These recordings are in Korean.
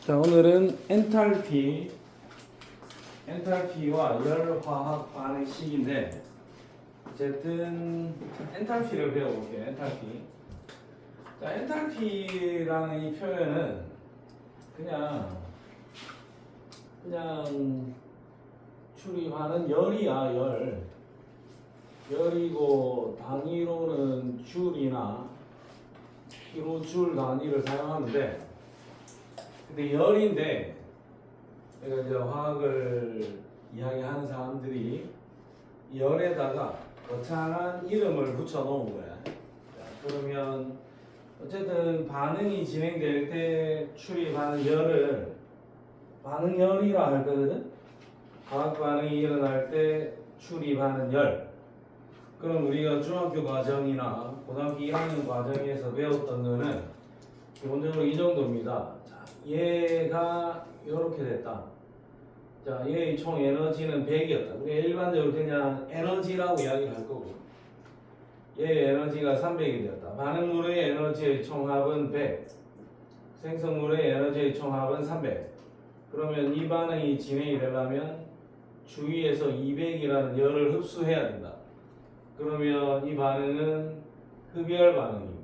자, 오늘은 엔탈피와 열화학 반응식인데 어쨌든 엔탈피를 배워볼게요. 엔탈피. 자, 엔탈피라는 이 표현은 그냥 출입하는 열이야, 열. 열이고 단위로는 줄이나 킬로줄 단위를 사용하는데, 근데 열인데 내가 이제 화학을 이야기하는 사람들이 열에다가 거창한 이름을 붙여 놓은 거야. 자, 그러면 어쨌든 반응이 진행될 때 출입하는 열을 반응열이라 할 거거든. 화학 반응이 일어날 때 출입하는 열. 그럼 우리가 중학교 과정이나 고등학교 1학년 과정에서 배웠던 거는 기본적으로 이 정도입니다. 자, 얘가 이렇게 됐다. 자, 얘의 총 에너지는 100이었다. 우리가 일반적으로 그냥 에너지라고 이야기를 할 거고, 얘의 에너지가 300이 되었다. 반응물의 에너지의 총합은 100, 생성물의 에너지의 총합은 300. 그러면 이 반응이 진행이 되려면 주위에서 200이라는 열을 흡수해야 된다. 그러면 이 반응은 흡열 반응이고,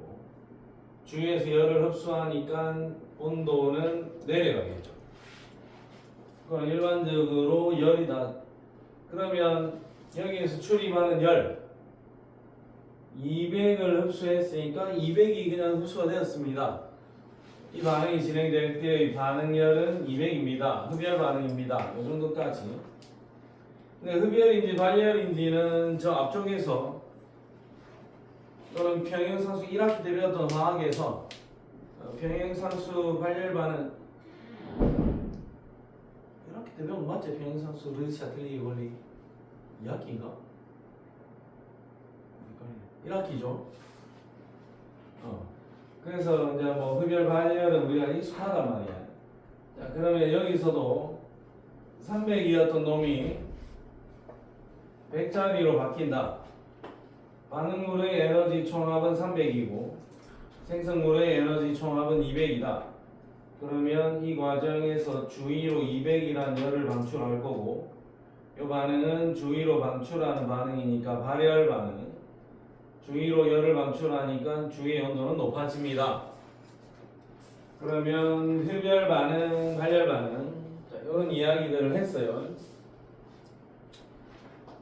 주위에서 열을 흡수하니까 온도는 내려가겠죠. 그건 일반적으로 열이다. 그러면 여기에서 출입하는 열 200을 흡수했으니까 200이 그냥 흡수가 되었습니다. 이 반응이 진행될 때의 반응열은 200입니다. 흡열 반응입니다. 이 정도까지. 근데 흡열인지 발열인지는 저 앞쪽에서 또는 평형상수 1학기 때 배웠던 화학에서 평형상수 발열 반응 1학기 때 배운 거 맞지? 평형상수 르샤틀리 원리 2학기인가? 1학기죠. 그래서 이제 뭐 흡열 발열은 우리가 익숙하단 말이야. 자, 그러면 여기서도 300이었던 놈이 100짜리로 바뀐다. 반응물의 에너지 총합은 300이고 생성물의 에너지 총합은 200이다. 그러면 이 과정에서 주위로 200이라는 열을 방출할 거고, 이 반응은 주위로 방출하는 반응이니까 발열 반응. 주위로 열을 방출하니까 주위의 온도는 높아집니다. 그러면 흡열 반응, 발열 반응, 자, 이런 이야기들을 했어요.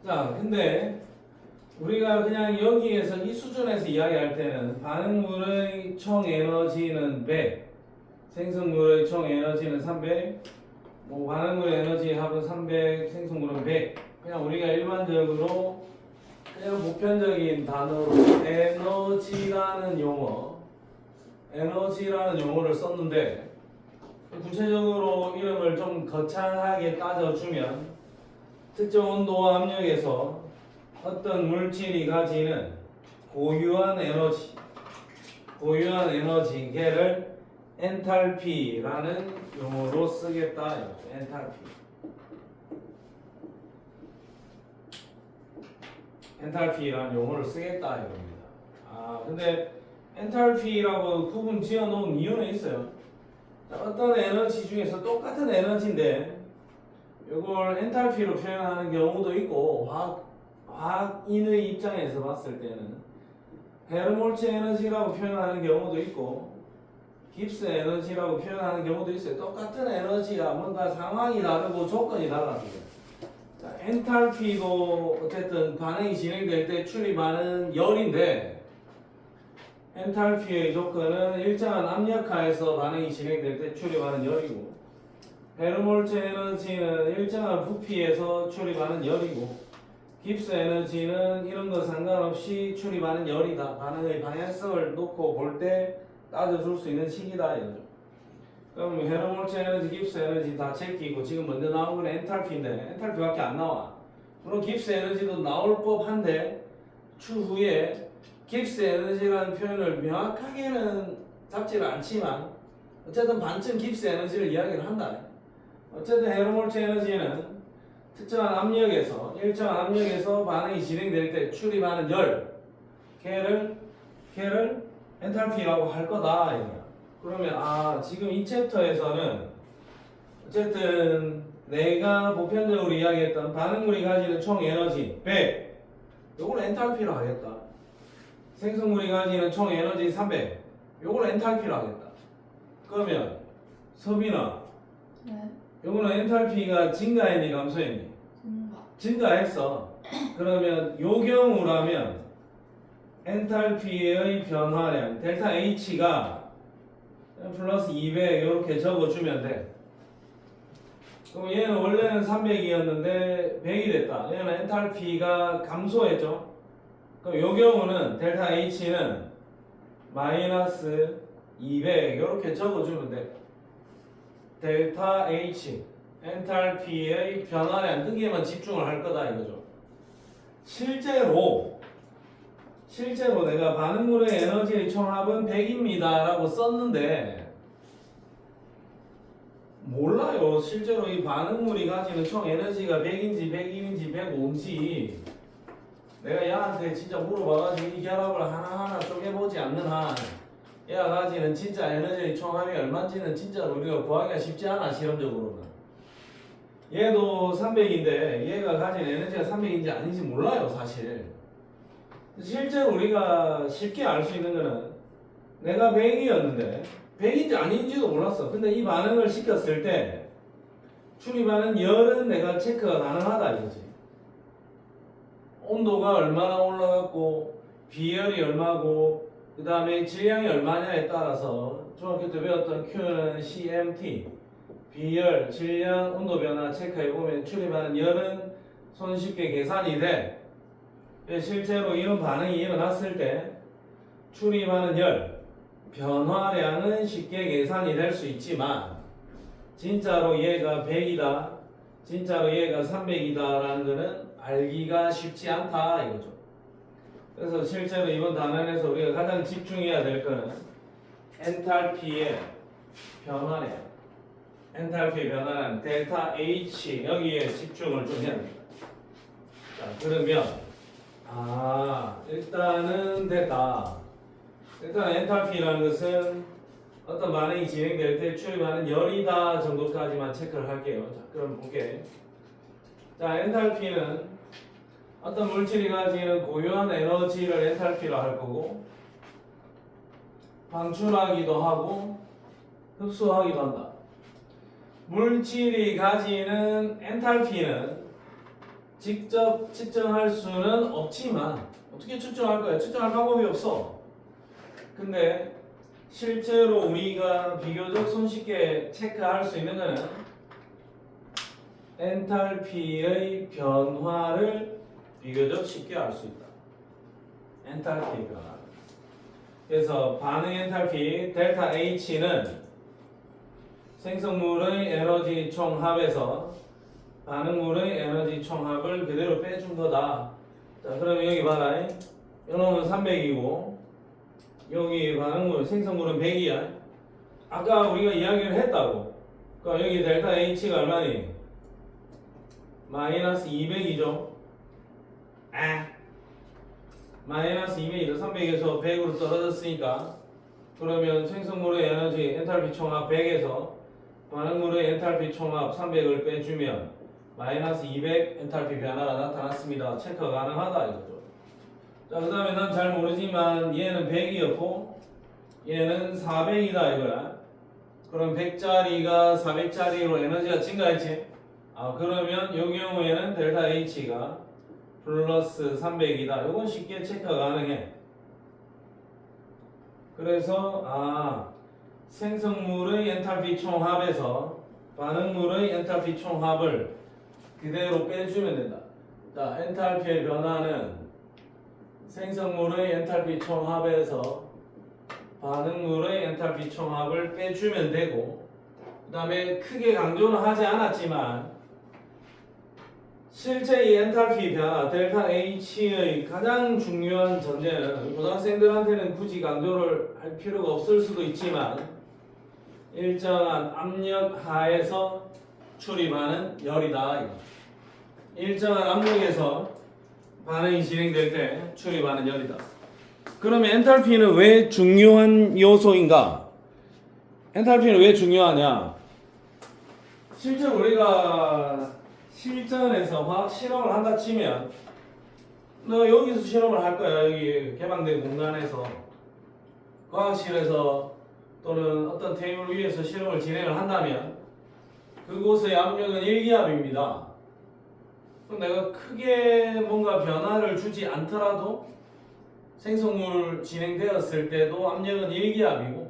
자, 근데 우리가 그냥 여기에서 이 수준에서 이야기할 때는 반응물의 총 에너지는 100, 생성물의 총 에너지는 300, 뭐 반응물의 에너지 합은 300, 생성물은 100. 그냥 우리가 일반적으로 그냥 보편적인 단어로 에너지라는 용어를 썼는데, 구체적으로 이름을 좀 거창하게 따져주면 특정 온도와 압력에서 어떤 물질이 가지는 고유한 에너지, 걔를 엔탈피라는 용어로 쓰겠다. 엔탈피라는 용어를 쓰겠다 이겁니다. 근데 엔탈피라고 구분 지어 놓은 이유는 있어요. 자, 어떤 에너지 중에서 똑같은 에너지인데 이걸 엔탈피로 표현하는 경우도 있고, 화학인의 입장에서 봤을 때는 헤르몰츠 에너지라고 표현하는 경우도 있고, 깁스 에너지라고 표현하는 경우도 있어요. 똑같은 에너지가 뭔가 상황이 다르고 조건이 달라져요. 자, 엔탈피도 어쨌든 반응이 진행될 때 출입하는 열인데, 엔탈피의 조건은 일정한 압력하에서 반응이 진행될 때 출입하는 열이고, 헤르몰츠 에너지는 일정한 부피에서 출입하는 열이고, 깁스 에너지는 이런 거 상관없이 출입하는 열이다. 반응의 방향성을 놓고 볼 때 따져줄 수 있는 식이다 이거죠. 그럼 헤르몰츠 에너지, 깁스 에너지 다 제끼고 지금 먼저 나온 건 엔탈피인데 엔탈피밖에 안 나와. 물론 깁스 에너지도 나올 법한데 추후에 깁스 에너지라는 표현을 명확하게는 잡지를 않지만 어쨌든 반쯤 깁스 에너지를 이야기를 한다. 어쨌든 헤르몰츠 에너지는 특정한 압력에서, 일정한 압력에서 반응이 진행될 때 출입하는 열, 걔를 엔탈피라고 할 거다. 그러면 지금 이 챕터에서는 어쨌든 내가 보편적으로 이야기했던 반응물이 가지는 총 에너지 100. 요걸 엔탈피로 하겠다. 생성물이 가지는 총 에너지 300. 요걸 엔탈피로 하겠다. 그러면 서빈아, 네. 요거는 엔탈피가 증가했니 감소했니? 증가했어. 그러면 요 경우라면 엔탈피의 변화량 델타 H가 플러스 200 이렇게 적어주면 돼. 그럼 얘는 원래는 300이었는데 100이 됐다. 얘는 엔탈피가 감소했죠. 그럼 요 경우는 델타 H는 마이너스 200 이렇게 적어주면 돼. 델타 H 엔탈피의 변화량 뜨기에만 집중을 할 거다 이거죠. 실제로 내가 반응물의 에너지의 총합은 100입니다 라고 썼는데 몰라요. 실제로 이 반응물이 가지는 총 에너지가 100인지 101인지 105인지 내가 얘한테 진짜 물어봐가지고 이 결합을 하나하나 쪼개보지 않는 한 얘가 가지는 진짜 에너지의 총합이 얼마인지는 진짜로 우리가 구하기가 쉽지 않아. 실험적으로는 얘도 300인데 얘가 가진 에너지가 300인지 아닌지 몰라요 사실. 실제로 우리가 쉽게 알 수 있는 거는 내가 100이었는데 100인지 아닌지도 몰랐어. 근데 이 반응을 시켰을 때 출입하는 열은 내가 체크가 가능하다 이거지. 온도가 얼마나 올라갔고 비열이 얼마고 그 다음에 질량이 얼마냐에 따라서 중학교 때 배웠던 Q는 CMT 비열, 질량, 온도 변화 체크해보면 출입하는 열은 손쉽게 계산이 돼. 실제로 이런 반응이 일어났을 때 출입하는 열, 변화량은 쉽게 계산이 될 수 있지만 진짜로 얘가 100이다, 진짜로 얘가 300이다 라는 거는 알기가 쉽지 않다 이거죠. 그래서 실제로 이번 단원에서 우리가 가장 집중해야 될 거는 엔탈피의 변화량, 엔탈피의 변화량 델타 H 여기에 집중을 좀 해야 됩니다. 자, 그러면 일단은 됐다. 일단 엔탈피라는 것은 어떤 반응이 진행될 때 출입하는 열이다 정도까지만 체크를 할게요. 자, 그럼 볼게. 자, 엔탈피는 어떤 물질이 가지는 고유한 에너지를 엔탈피로 할 거고 방출하기도 하고 흡수하기도 한다. 물질이 가지는 엔탈피는 직접 측정할 수는 없지만 어떻게 측정할 거야? 측정할 방법이 없어. 근데 실제로 우리가 비교적 손쉽게 체크할 수 있는 거는 엔탈피의 변화를 비교적 쉽게 알 수 있다. 엔탈피 변화. 그래서 반응 엔탈피 델타 H는 생성물의 에너지 총합에서 반응물의 에너지 총합을 그대로 빼준 거다. 자, 그러면 여기 봐라. 이놈은 300이고 여기 반응물 생성물은 100이야. 아까 우리가 이야기를 했다고. 그러니까 여기 델타 H가 얼마니? 마이너스 200이죠. 마이너스 200이죠. 300에서 100으로 떨어졌으니까 그러면 생성물의 에너지 엔탈피 총합 100에서 반응물의 엔탈피 총합 300을 빼주면 마이너스 200 엔탈피 변화가 나타났습니다. 체크가 가능하다 이거죠. 자, 그 다음에 난 잘 모르지만 얘는 100이었고 얘는 400이다 이거야. 그럼 100짜리가 400짜리로 에너지가 증가했지. 그러면 이 경우에는 델타 H가 플러스 300이다. 이건 쉽게 체크가 가능해. 그래서 생성물의 엔탈피 총합에서 반응물의 엔탈피 총합을 그대로 빼주면 된다. 자, 엔탈피의 변화는 생성물의 엔탈피 총합에서 반응물의 엔탈피 총합을 빼주면 되고 그 다음에 크게 강조는 하지 않았지만 실제 이 엔탈피 변화 델타 H의 가장 중요한 전제는 고등학생들한테는 굳이 강조를 할 필요가 없을 수도 있지만 일정한 압력 하에서 출입하는 열이다. 일정한 압력에서 반응이 진행될 때 출입하는 열이다. 그러면 엔탈피는 왜 중요한 요소인가? 엔탈피는 왜 중요하냐? 실제로 우리가 실전에서 화학 실험을 한다 치면 너 여기서 실험을 할 거야. 여기 개방된 공간에서 과학실에서 또는 어떤 테이블 위에서 실험을 진행을 한다면 그곳의 압력은 1기압입니다. 내가 크게 뭔가 변화를 주지 않더라도 생성물 진행되었을 때도 압력은 1기압이고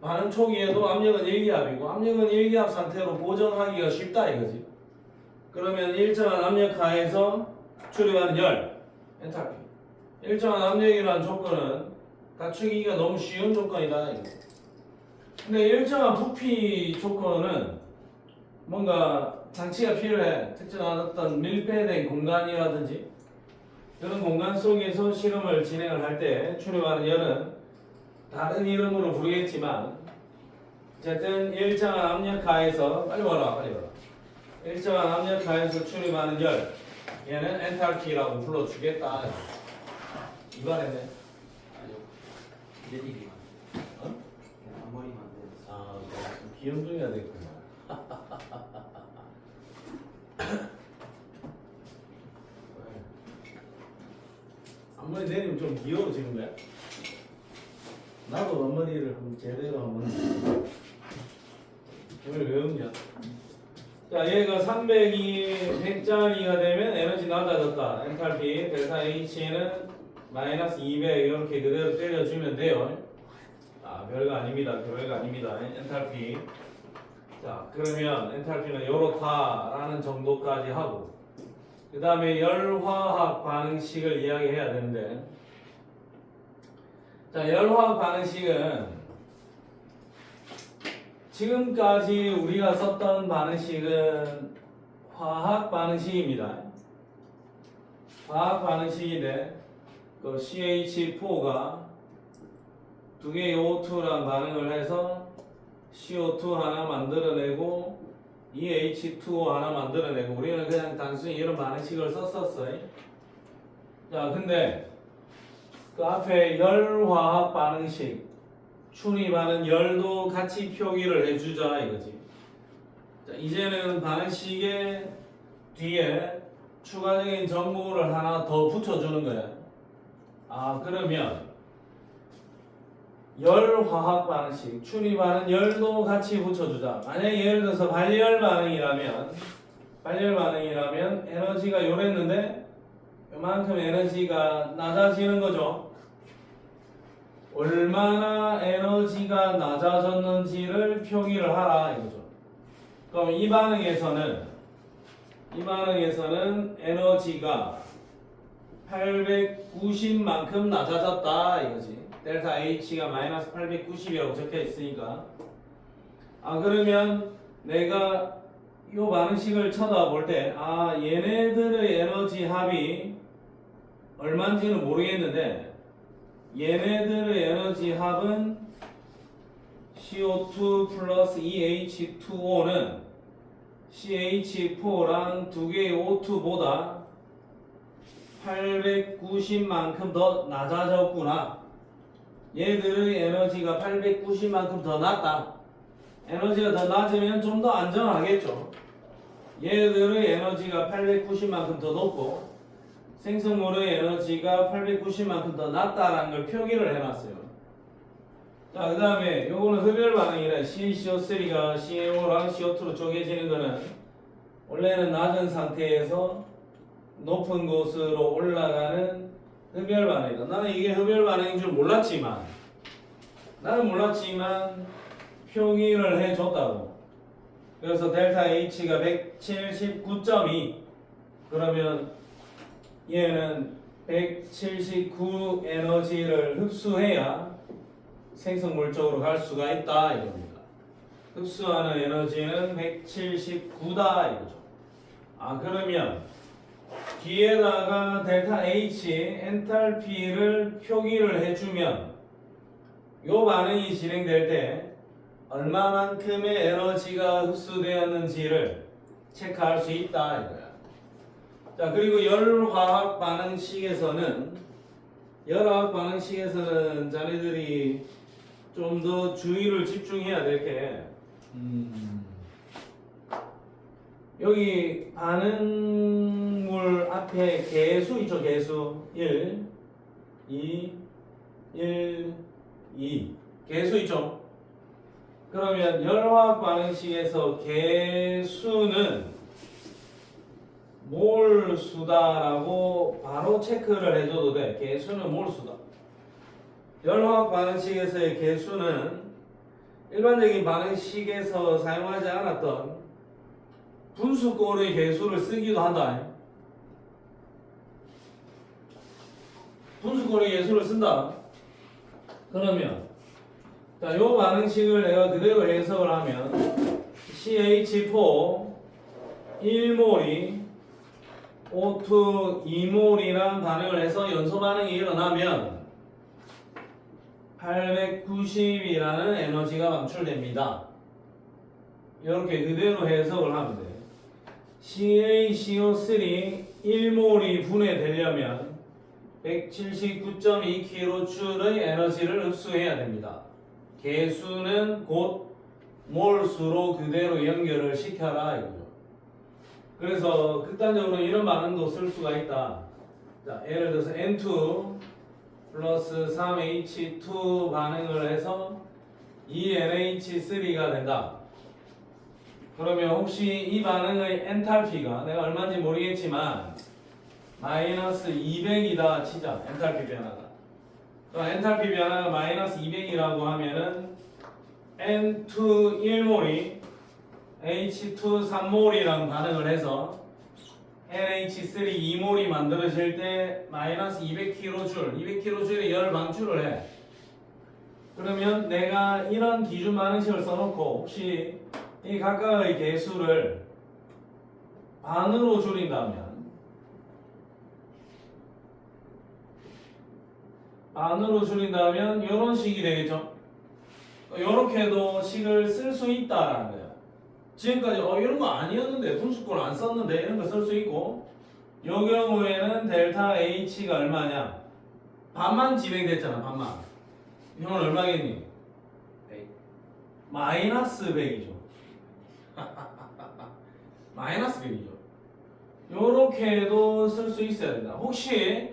반응 초기에도 압력은 1기압이고 압력은 1기압 상태로 고정하기가 쉽다 이거지. 그러면 일정한 압력 하에서 출입하는 열, 엔탈피. 일정한 압력이라는 조건은 갖추기가 너무 쉬운 조건이다 이거. 근데 일정한 부피 조건은 뭔가 장치가 필요해. 특정한 어떤 밀폐된 공간이라든지 그런 공간 속에서 실험을 진행을 할 때 출입하는 열은 다른 이름으로 부르겠지만 어쨌든 일정한 압력 하에서 빨리 와라. 일정한 압력 하에서 출입하는 열 얘는 엔탈피라고 불러주겠다. 이반했네. 아니요. 이대리만. 어? 앞머리만 돼. 아, 귀염둥이가 됐구나. 앞머리 내리면 좀 귀여워지는 거야? 나도 앞머리를 한번 제대로 한번 이걸 왜 없냐? 자, 얘가 300이 100짜리가 되면 에너지 낮아졌다. 엔탈피 델타 H는 마이너스 200 이렇게 그대로 때려주면 돼요. 아, 별거 아닙니다. 엔탈피. 자, 그러면 엔탈피는 요렇다라는 정도까지 하고 그 다음에 열화학 반응식을 이야기해야 되는데 자, 열화학 반응식은 지금까지 우리가 썼던 반응식은 화학 반응식입니다. 화학 반응식인데 그 CH4가 두 개의 O2랑 반응을 해서 CO2 하나 만들어내고 EH2O 하나 만들어내고 우리는 그냥 단순히 이런 반응식을 썼었어요. 자, 근데 그 앞에 열화학 반응식 출입하는 열도 같이 표기를 해주자 이거지. 자, 이제는 반응식의 뒤에 추가적인 정보를 하나 더 붙여주는 거야. 아, 그러면 열화학 반응식 출입하는 열도 같이 붙여주자. 만약에 예를 들어서 발열 반응이라면 에너지가 요랬는데 이만큼 에너지가 낮아지는 거죠. 얼마나 에너지가 낮아졌는지를 표기를 하라 이거죠. 그럼 이 반응에서는 에너지가 890만큼 낮아졌다 이거지. 델타 H가 마이너스 890이라고 적혀 있으니까. 아, 그러면 내가 이 반응식을 쳐다볼 때 아, 얘네들의 에너지 합이 얼마인지는 모르겠는데 얘네들의 에너지 합은 CO2 플러스 EH2O는 CH4랑 두 개의 O2보다 890만큼 더 낮아졌구나. 얘들의 에너지가 890만큼 더 낮다. 에너지가 더 낮으면 좀 더 안전하겠죠. 얘들의 에너지가 890만큼 더 높고 생성물의 에너지가 890만큼 더 낮다라는 걸 표기를 해놨어요. 자, 그 다음에 요거는 흡열 반응이래. CaCO3가 CaO랑 CO2로 쪼개지는 거는 원래는 낮은 상태에서 높은 곳으로 올라가는 흡열 반응이다. 나는 이게 흡열 반응인 줄 몰랐지만 표기를 해줬다고. 그래서 델타 H가 179.2 그러면 얘는 179 에너지를 흡수해야 생성물 쪽으로 갈 수가 있다 이겁니다. 흡수하는 에너지는 179다 이거죠. 아, 그러면 뒤에다가 델타 H 엔탈피를 표기를 해주면 요 반응이 진행될 때 얼마만큼의 에너지가 흡수되었는지를 체크할 수 있다 이거야. 자, 그리고 열화학 반응식에서는 자네들이 좀 더 주의를 집중해야 될 게 여기 반응물 앞에 개수 있죠, 개수. 1, 2, 1, 2. 개수 있죠? 그러면 열화학 반응식에서 개수는 몰수다라고 바로 체크를 해줘도 돼. 개수는 몰수다. 열화학 반응식에서의 개수는 일반적인 반응식에서 사용하지 않았던 분수꼴의 개수를 쓰기도 한다. 분수꼴의 개수를 쓴다. 그러면 자, 요 반응식을 내가 그대로 해석을 하면 CH4 1몰이 O2 2몰이랑 반응을 해서 연소 반응이 일어나면 890이라는 에너지가 방출됩니다. 이렇게 그대로 해석을 하면 돼요. CaCO3 1몰이 분해되려면 179.2kJ의 에너지를 흡수해야 됩니다. 개수는 곧 몰수로 그대로 연결을 시켜라 이거죠. 그래서 극단적으로 이런 반응도 쓸 수가 있다. 자, 예를 들어서 N2 플러스 3H2 반응을 해서 2NH3가 된다. 그러면 혹시 이 반응의 엔탈피가 내가 얼마인지 모르겠지만 마이너스 200이다 치자. 엔탈피 변화가. 그럼 엔탈피 변화가 마이너스 200이라고 하면은 N2 1몰이 H2 3몰이랑 반응을 해서 NH3 2몰이 만들어질 때 마이너스 200kJ, 200kJ의 열 방출을 해. 그러면 내가 이런 기준 반응식을 써놓고 혹시 이 각각의 개수를 반으로 줄인다면 이런 식이 되겠죠. 이렇게도 식을 쓸 수 있다라는 거야. 지금까지 이런 거 아니었는데 분수꼴 안 썼는데 이런 거 쓸 수 있고 이 경우에는 델타 H가 얼마냐? 반만 진행됐잖아. 반만. 이건 얼마겠니? 100. 마이너스 100이죠. 마이너스 100이죠. 요렇게도 쓸 수 있어야 된다. 혹시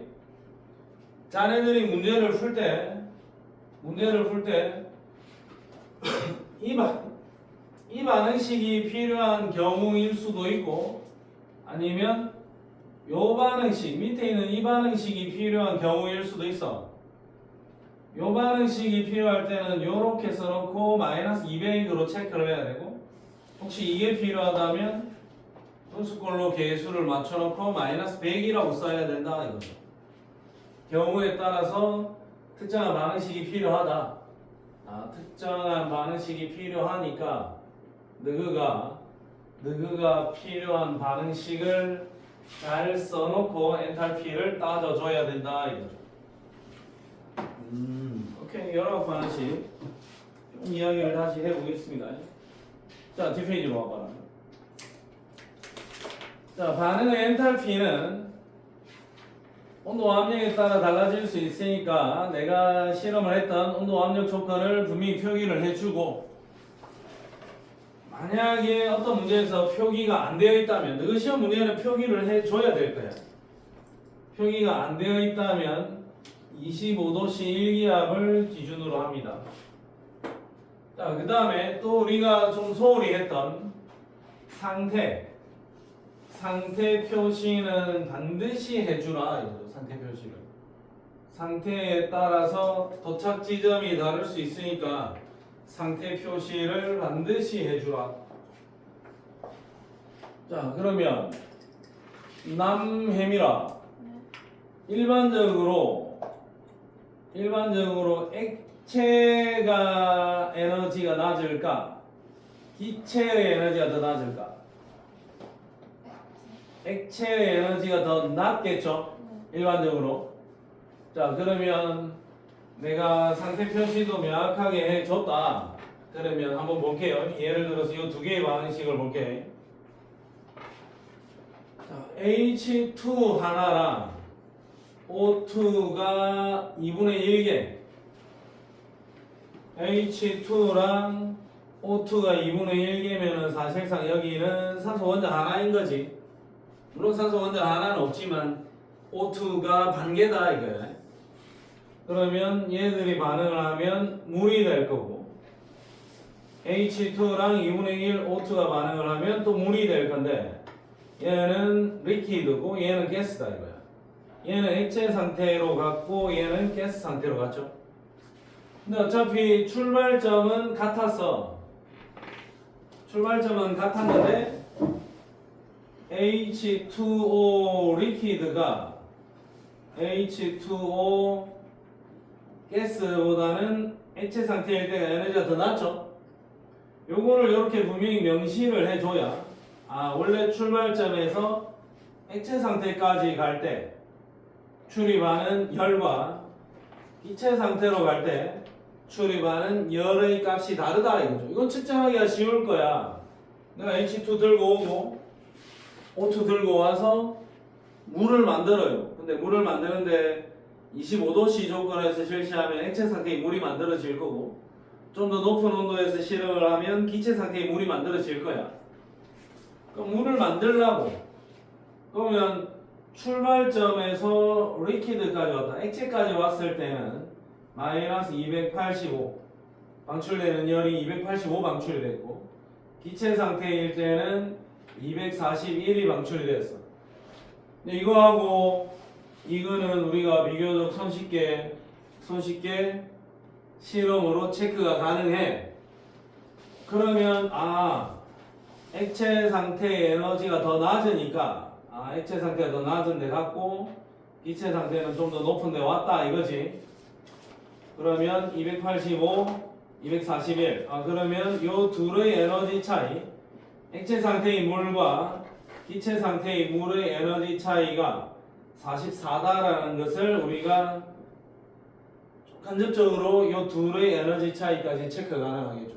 자네들이 문제를 풀 때 이 반응식이 필요한 경우일 수도 있고 아니면 요 반응식 밑에 있는 이 반응식이 필요한 경우일 수도 있어. 요 반응식이 필요할 때는 요렇게 써놓고 마이너스 200으로 체크를 해야 되고 혹시 이게 필요하다면 분수꼴로 개수를 맞춰놓고 마이너스 100이라고 써야 된다 이거죠. 경우에 따라서 특정한 반응식이 필요하다. 특정한 반응식이 필요하니까 너그가 필요한 반응식을 잘 써놓고 엔탈피를 따져줘야 된다 이거죠. 오케이. 여러 반응식 좀 이야기를 다시 해보겠습니다. 자, 뒷페이지로 와봐라. 자, 반응의 엔탈피는 온도와 압력에 따라 달라질 수 있으니까 내가 실험을 했던 온도와 압력 조건을 분명히 표기를 해주고 만약에 어떤 문제에서 표기가 안 되어 있다면 너 시험 문제는 표기를 해줘야 될 거야. 표기가 안 되어 있다면 25도씨 일기압을 기준으로 합니다. 자, 그 다음에 또 우리가 좀 소홀히 했던 상태 표시는 반드시 해주라 이거죠. 상태 표시를. 상태에 따라서 도착 지점이 다를 수 있으니까 상태 표시를 반드시 해주라. 자, 그러면 남해미라. 일반적으로 액체가 에너지가 낮을까? 기체의 에너지가 더 낮을까? 액체의 에너지가 더 낮겠죠? 일반적으로. 자, 그러면 내가 상태 표시도 명확하게 해줬다. 그러면 한번 볼게요. 예를 들어서 이 두 개의 반응식을 볼게. 자, H2 하나랑 O2가 2분의 1개. H2랑 O2가 2분의 1개면은 사실상 여기는 산소 원자 하나인 거지. 물론 산소 원자 하나는 없지만 O2가 반개다 이거야. 그러면 얘들이 반응을 하면 물이 될 거고 H2랑 2분의 1 O2가 반응을 하면 또 물이 될 건데 얘는 리퀴드고 얘는 가스다 이거야. 얘는 액체 상태로 갔고 얘는 가스 상태로 갔죠. 근데 어차피 출발점은 같았어. 출발점은 같았는데 H2O 리퀴드가 H2O 가스보다는 액체 상태일 때가 에너지가 더 낮죠. 요거를 이렇게 분명히 명시를 해줘야 원래 출발점에서 액체 상태까지 갈 때 출입하는 열과 기체 상태로 갈 때 출입하는 열의 값이 다르다 이거죠. 이건 측정하기가 쉬울 거야. 내가 H2 들고 오고 O2 들고 와서 물을 만들어요. 근데 물을 만드는데 25도씨 조건에서 실시하면 액체 상태의 물이 만들어질 거고 좀 더 높은 온도에서 실험을 하면 기체 상태의 물이 만들어질 거야. 그럼 물을 만들려고 그러면 출발점에서 리퀴드까지 왔다. 액체까지 왔을 때는 마이너스 285 방출되는 열이 285 방출이 됐고 기체 상태일 때는 241이 방출이 됐어. 근데 이거하고 이거는 우리가 비교적 손쉽게 실험으로 체크가 가능해. 그러면 액체 상태의 에너지가 더 낮으니까 액체 상태가 더 낮은 데 갔고 기체 상태는 좀 더 높은 데 왔다 이거지. 그러면 285, 241 그러면 요 둘의 에너지 차이 액체 상태의 물과 기체 상태의 물의 에너지 차이가 44다라는 것을 우리가 간접적으로 이 둘의 에너지 차이까지 체크 가능하겠죠.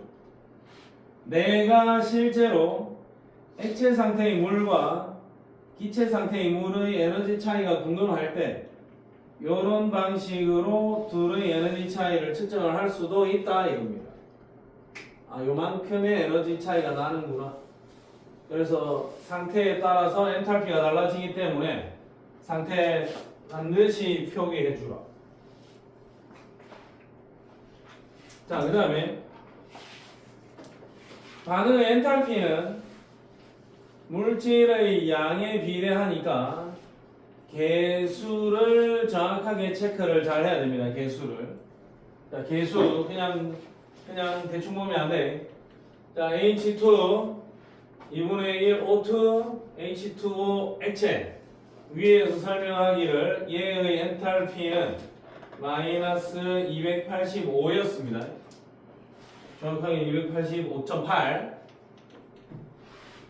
내가 실제로 액체 상태의 물과 기체 상태의 물의 에너지 차이가 궁금할 때 이런 방식으로 둘의 에너지 차이를 측정을 할 수도 있다 이겁니다. 요만큼의 에너지 차이가 나는구나. 그래서 상태에 따라서 엔탈피가 달라지기 때문에 상태 반드시 표기해 주라. 자, 그 다음에 반응의 엔탈피는 물질의 양에 비례하니까 개수를 정확하게 체크를 잘 해야 됩니다. 개수를. 자, 개수 그냥 대충 보면 안 돼. 자, H2 2분의 1 O2 H2O 액체 위에서 설명하기를 얘의 엔탈피는 마이너스 285였습니다. 정확하게 285.8.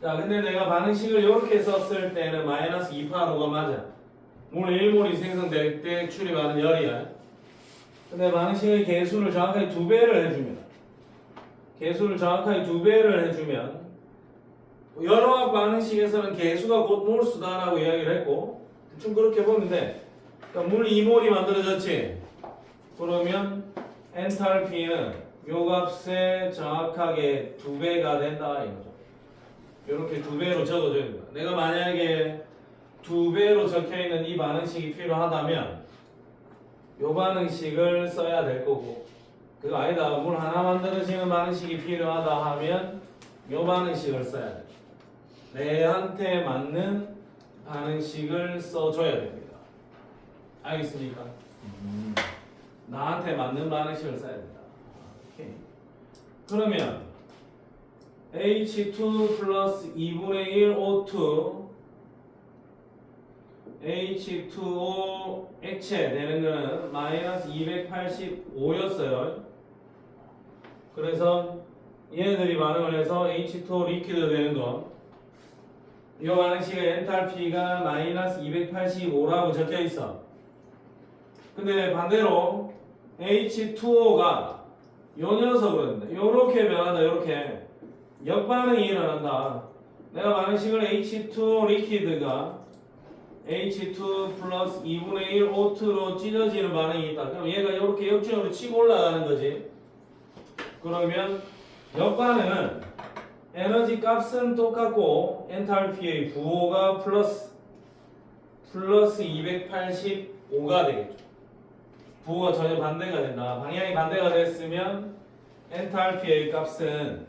자, 근데 내가 반응식을 이렇게 썼을 때는 마이너스 285가 맞아. 물 1몰이 생성될 때 출입하는 열이야. 근데 반응식의 개수를 정확하게 2배를 해주면 여러학 반응식에서는 개수가 곧 몰수다라고 이야기를 했고 대충 그렇게 보면 돼. 그러니까 물 2몰이 만들어졌지. 그러면 엔탈피는 요 값에 정확하게 2배가 된다 이거죠. 이렇게 2배로 적어줘야 됩니다. 내가 만약에 2배로 적혀있는 이 반응식이 필요하다면 요 반응식을 써야 될 거고 그거 아니다. 물 하나 만들어지는 반응식이 필요하다 하면 요 반응식을 써야 돼. 내한테 맞는 반응식을 써줘야 됩니다. 알겠습니까? 나한테 맞는 반응식을 써야 된다. 오케이. 그러면 H2 플러스 2분의 1 O2 H2O 액체 되는 거는 마이너스 285였어요. 그래서 얘네들이 반응을 해서 H2O 리퀴드 되는 거. 이 반응식의 엔탈피가 마이너스 285라고 적혀 있어. 근데 반대로 H2O가 요 녀석은 요렇게 변한다. 요렇게 역반응이 일어난다. 내가 반응식을 H2O 리퀴드가 H2 플러스 2분의 1 O2로 찢어지는 반응이 있다. 그럼 얘가 이렇게 역진으로 치고 올라가는 거지. 그러면 역반응은 에너지 값은 똑같고 엔탈피의 부호가 플러스 285가 되겠죠. 부호가 전혀 반대가 된다. 방향이 반대가 됐으면 엔탈피의 값은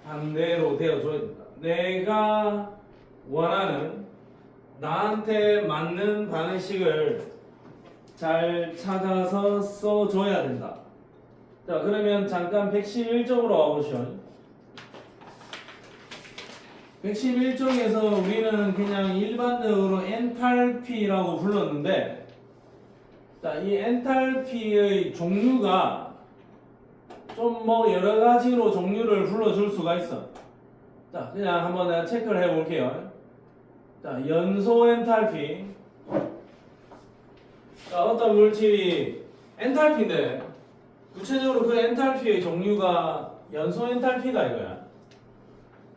반대로 되어줘야 된다. 내가 원하는 나한테 맞는 반응식을 잘 찾아서 써줘야 된다. 자, 그러면 잠깐 111쪽으로 와보시오. 111쪽에서 우리는 그냥 일반적으로 엔탈피라고 불렀는데, 자, 이 엔탈피의 종류가 좀 뭐 여러 가지로 종류를 불러줄 수가 있어. 자, 그냥 한번 내가 체크를 해볼게요. 자, 연소 엔탈피. 자, 어떤 물질이 엔탈피인데, 구체적으로 그 엔탈피의 종류가 연소 엔탈피다 이거야.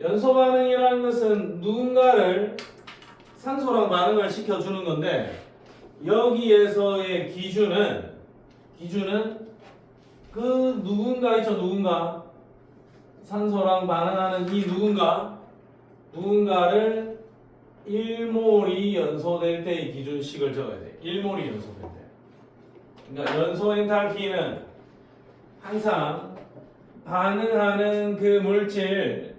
연소 반응이라는 것은 누군가를 산소랑 반응을 시켜주는 건데, 여기에서의 기준은 그 누군가 있죠. 누군가 산소랑 반응하는 이 누군가를 1몰이 연소될 때의 기준식을 적어야 돼. 1몰이 연소될 때. 그러니까 연소 엔탈피는 항상 반응하는 그 물질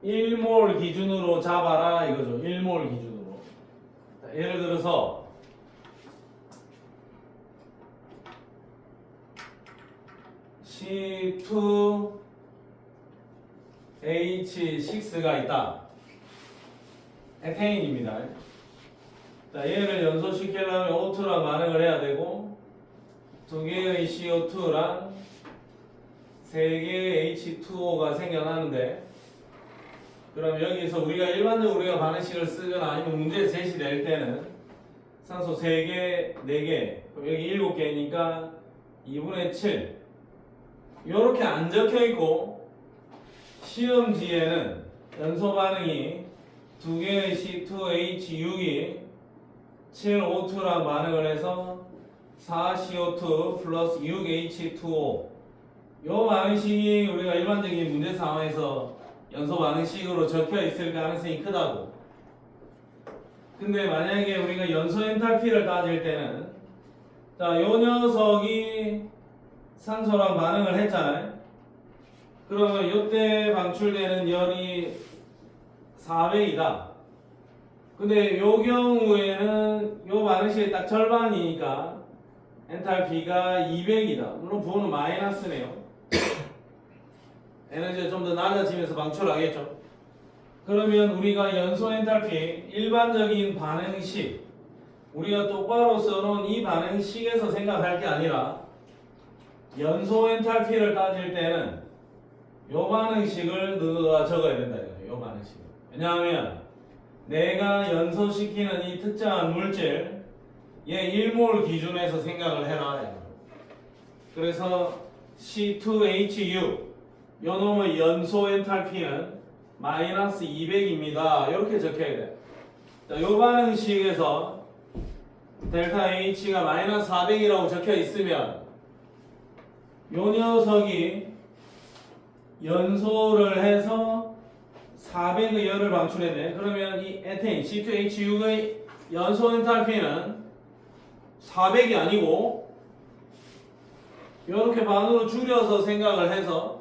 1몰 기준으로 잡아라 이거죠. 1몰 기준으로. 자, 예를 들어서 C2H6가 있다. 에테인입니다. 자, 얘를 연소시키려면 O2랑 반응을 해야 되고, 두 개의 CO2랑 세 개의 H2O가 생겨나는데, 그럼 여기서 일반적으로 우리가 반응식을 쓰거나 아니면 문제 제시될 때는 산소 3개, 4개, 그럼 여기 7개니까 2분의 7 요렇게 안 적혀 있고, 시험지에는 연소 반응이 두 개의 C2H6이 7O2랑 반응을 해서 4CO2 플러스 6H2O 요 반응식이 우리가 일반적인 문제 상황에서 연소 반응식으로 적혀 있을 가능성이 크다고. 근데 만약에 우리가 연소 엔탈피를 따질 때는, 자, 요 녀석이 산소랑 반응을 했잖아요. 그러면 이때 방출되는 열이 400이다. 근데 요 경우에는 요 반응식의 딱 절반이니까 엔탈피가 200이다. 물론 부호는 마이너스네요. 에너지가 좀 더 낮아지면서 방출하겠죠. 그러면 우리가 연소 엔탈피 일반적인 반응식, 우리가 똑바로 써놓은 이 반응식에서 생각할 게 아니라 연소 엔탈피를 따질 때는 요 반응식을 너가 적어야 된다 이거죠. 요 반응식을. 왜냐하면 내가 연소시키는 이 특정한 물질 얘 1몰 기준에서 생각을 해라 이거죠. 그래서 C2H6 요 놈의 연소 엔탈피는 마이너스 200입니다. 이렇게 적혀야 돼. 자, 요 반응식에서 델타 H가 마이너스 400이라고 적혀 있으면 요 녀석이 연소를 해서 400의 열을 방출했네. 그러면 이 에테인 C2H6의 연소 엔탈피는 400이 아니고 이렇게 반으로 줄여서 생각을 해서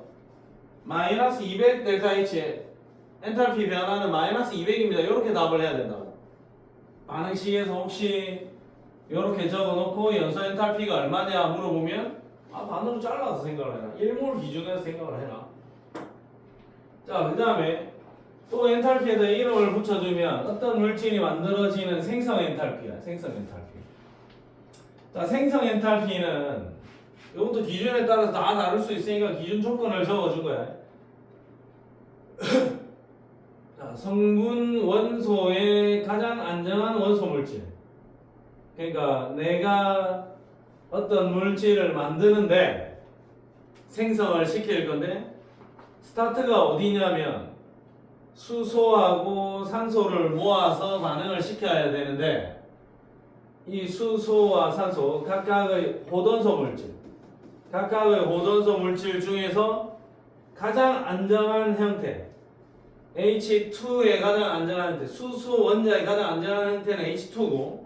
마이너스 200 델타 H 엔탈피 변화는 마이너스 200입니다. 이렇게 답을 해야 된다고. 반응식에서 혹시 이렇게 적어놓고 연소 엔탈피가 얼마냐 물어보면 반으로 잘라서 생각을 해라. 1몰 기준에서 생각을 해라. 자, 그 다음에 또 엔탈피에다 이름을 붙여주면 어떤 물질이 만들어지는 생성 엔탈피야. 생성 엔탈피. 자, 생성 엔탈피는 이것도 기준에 따라서 다 다를 수 있으니까 기준 조건을 적어준 거야. 자, 성분 원소의 가장 안정한 원소 물질. 그러니까 내가 어떤 물질을 만드는데 생성을 시킬 건데 스타트가 어디냐면 수소하고 산소를 모아서 반응을 시켜야 되는데 이 수소와 산소 각각의 호돈소 물질 중에서 가장 안정한 형태 H2의 가장 안정한 형태 수소 원자의 가장 안정한 형태는 H2고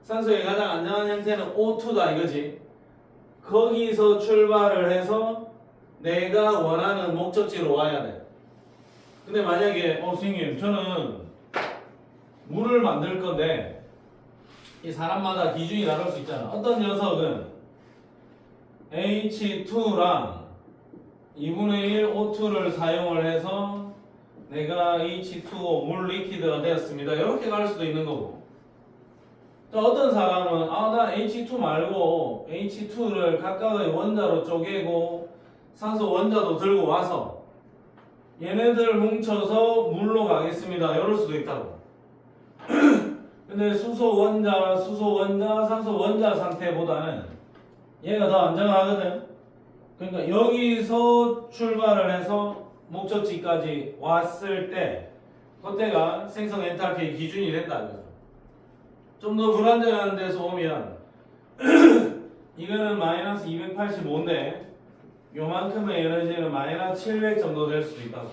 산소의 가장 안정한 형태는 O2다 이거지. 거기서 출발을 해서 내가 원하는 목적지로 와야 돼. 근데 만약에 선생님 저는 물을 만들 건데 이 사람마다 기준이 다를 수 있잖아. 어떤 녀석은 H2랑 2분의 1 O2를 사용을 해서 내가 H2O 물 리퀴드가 되었습니다. 이렇게 갈 수도 있는 거고. 또 어떤 사람은 나 H2 말고 H2를 각각의 원자로 쪼개고 산소 원자도 들고 와서 얘네들 뭉쳐서 물로 가겠습니다. 이럴 수도 있다고. 근데 수소 원자, 산소 원자 상태보다는 얘가 더 안정하거든. 그러니까 여기서 출발을 해서 목적지까지 왔을 때 그때가 생성 엔탈피의 기준이 된다. 좀 더 불안정한 데서 오면 이거는 마이너스 285인데 요만큼의 에너지는 마이너스 700 정도 될 수도 있다고.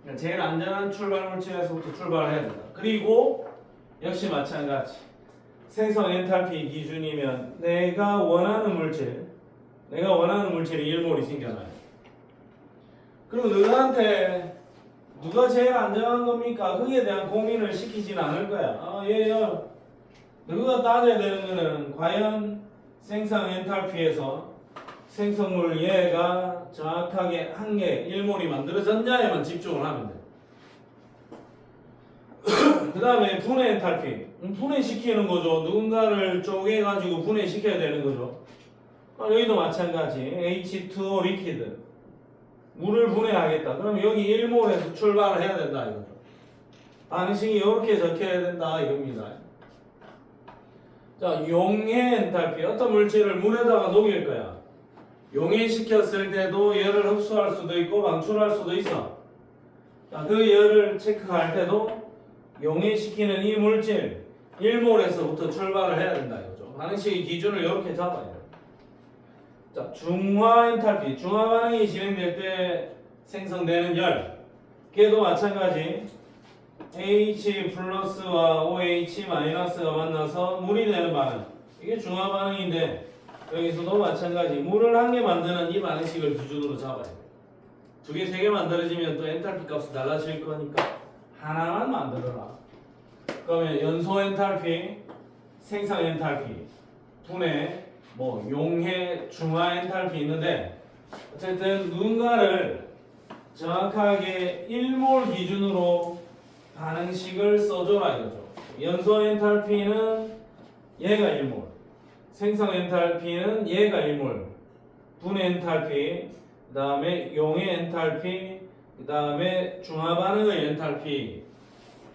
그러니까 제일 안전한 출발 물질에서부터 출발을 해야 된다. 그리고 역시 마찬가지 생성 엔탈피 기준이면 내가 원하는 물질이 1몰이 생겨나요. 그리고 너한테 누가 제일 안전한 겁니까? 거기에 대한 고민을 시키진 않을 거야. 얘요. 너가 따져야 되는 거는 과연 생성 엔탈피에서 생성물 얘가 정확하게 한 개 1몰이 만들어졌냐에만 집중을 하면 돼. 그 다음에 분해 엔탈피. 분해시키는 거죠. 누군가를 쪼개가지고 분해시켜야 되는 거죠. 여기도 마찬가지. H2O 리퀴드. 물을 분해하겠다. 그럼 여기 1몰에서 출발을 해야 된다 이거죠. 반응식이 이렇게 적혀야 된다 이겁니다. 자, 용해 엔탈피. 어떤 물질을 물에다가 녹일 거야. 용해시켰을 때도 열을 흡수할 수도 있고 방출할 수도 있어. 자, 그 열을 체크할 때도 용해시키는 이 물질 1몰에서부터 출발을 해야 된다 이거죠. 반응식의 기준을 이렇게 잡아야 돼요. 자, 중화 엔탈피. 중화 반응이 진행될 때 생성되는 열. 걔도 마찬가지. H 플러스와 OH 마이너스가 만나서 물이 되는 반응. 이게 중화 반응인데 여기서도 마찬가지. 물을 한 개 만드는 이 반응식을 기준으로 잡아야 돼요. 두 개, 세 개 만들어지면 또 엔탈피 값이 달라질 거니까 하나만 만들어라. 그러면 연소 엔탈피, 생성 엔탈피, 분해, 용해, 중화 엔탈피 있는데 어쨌든 누군가를 정확하게 1몰 기준으로 반응식을 써줘라 이거죠. 연소 엔탈피는 얘가 1몰, 생성 엔탈피는 얘가 1몰, 분해 엔탈피, 그 다음에 용해 엔탈피, 그 다음에 중화 반응의 엔탈피.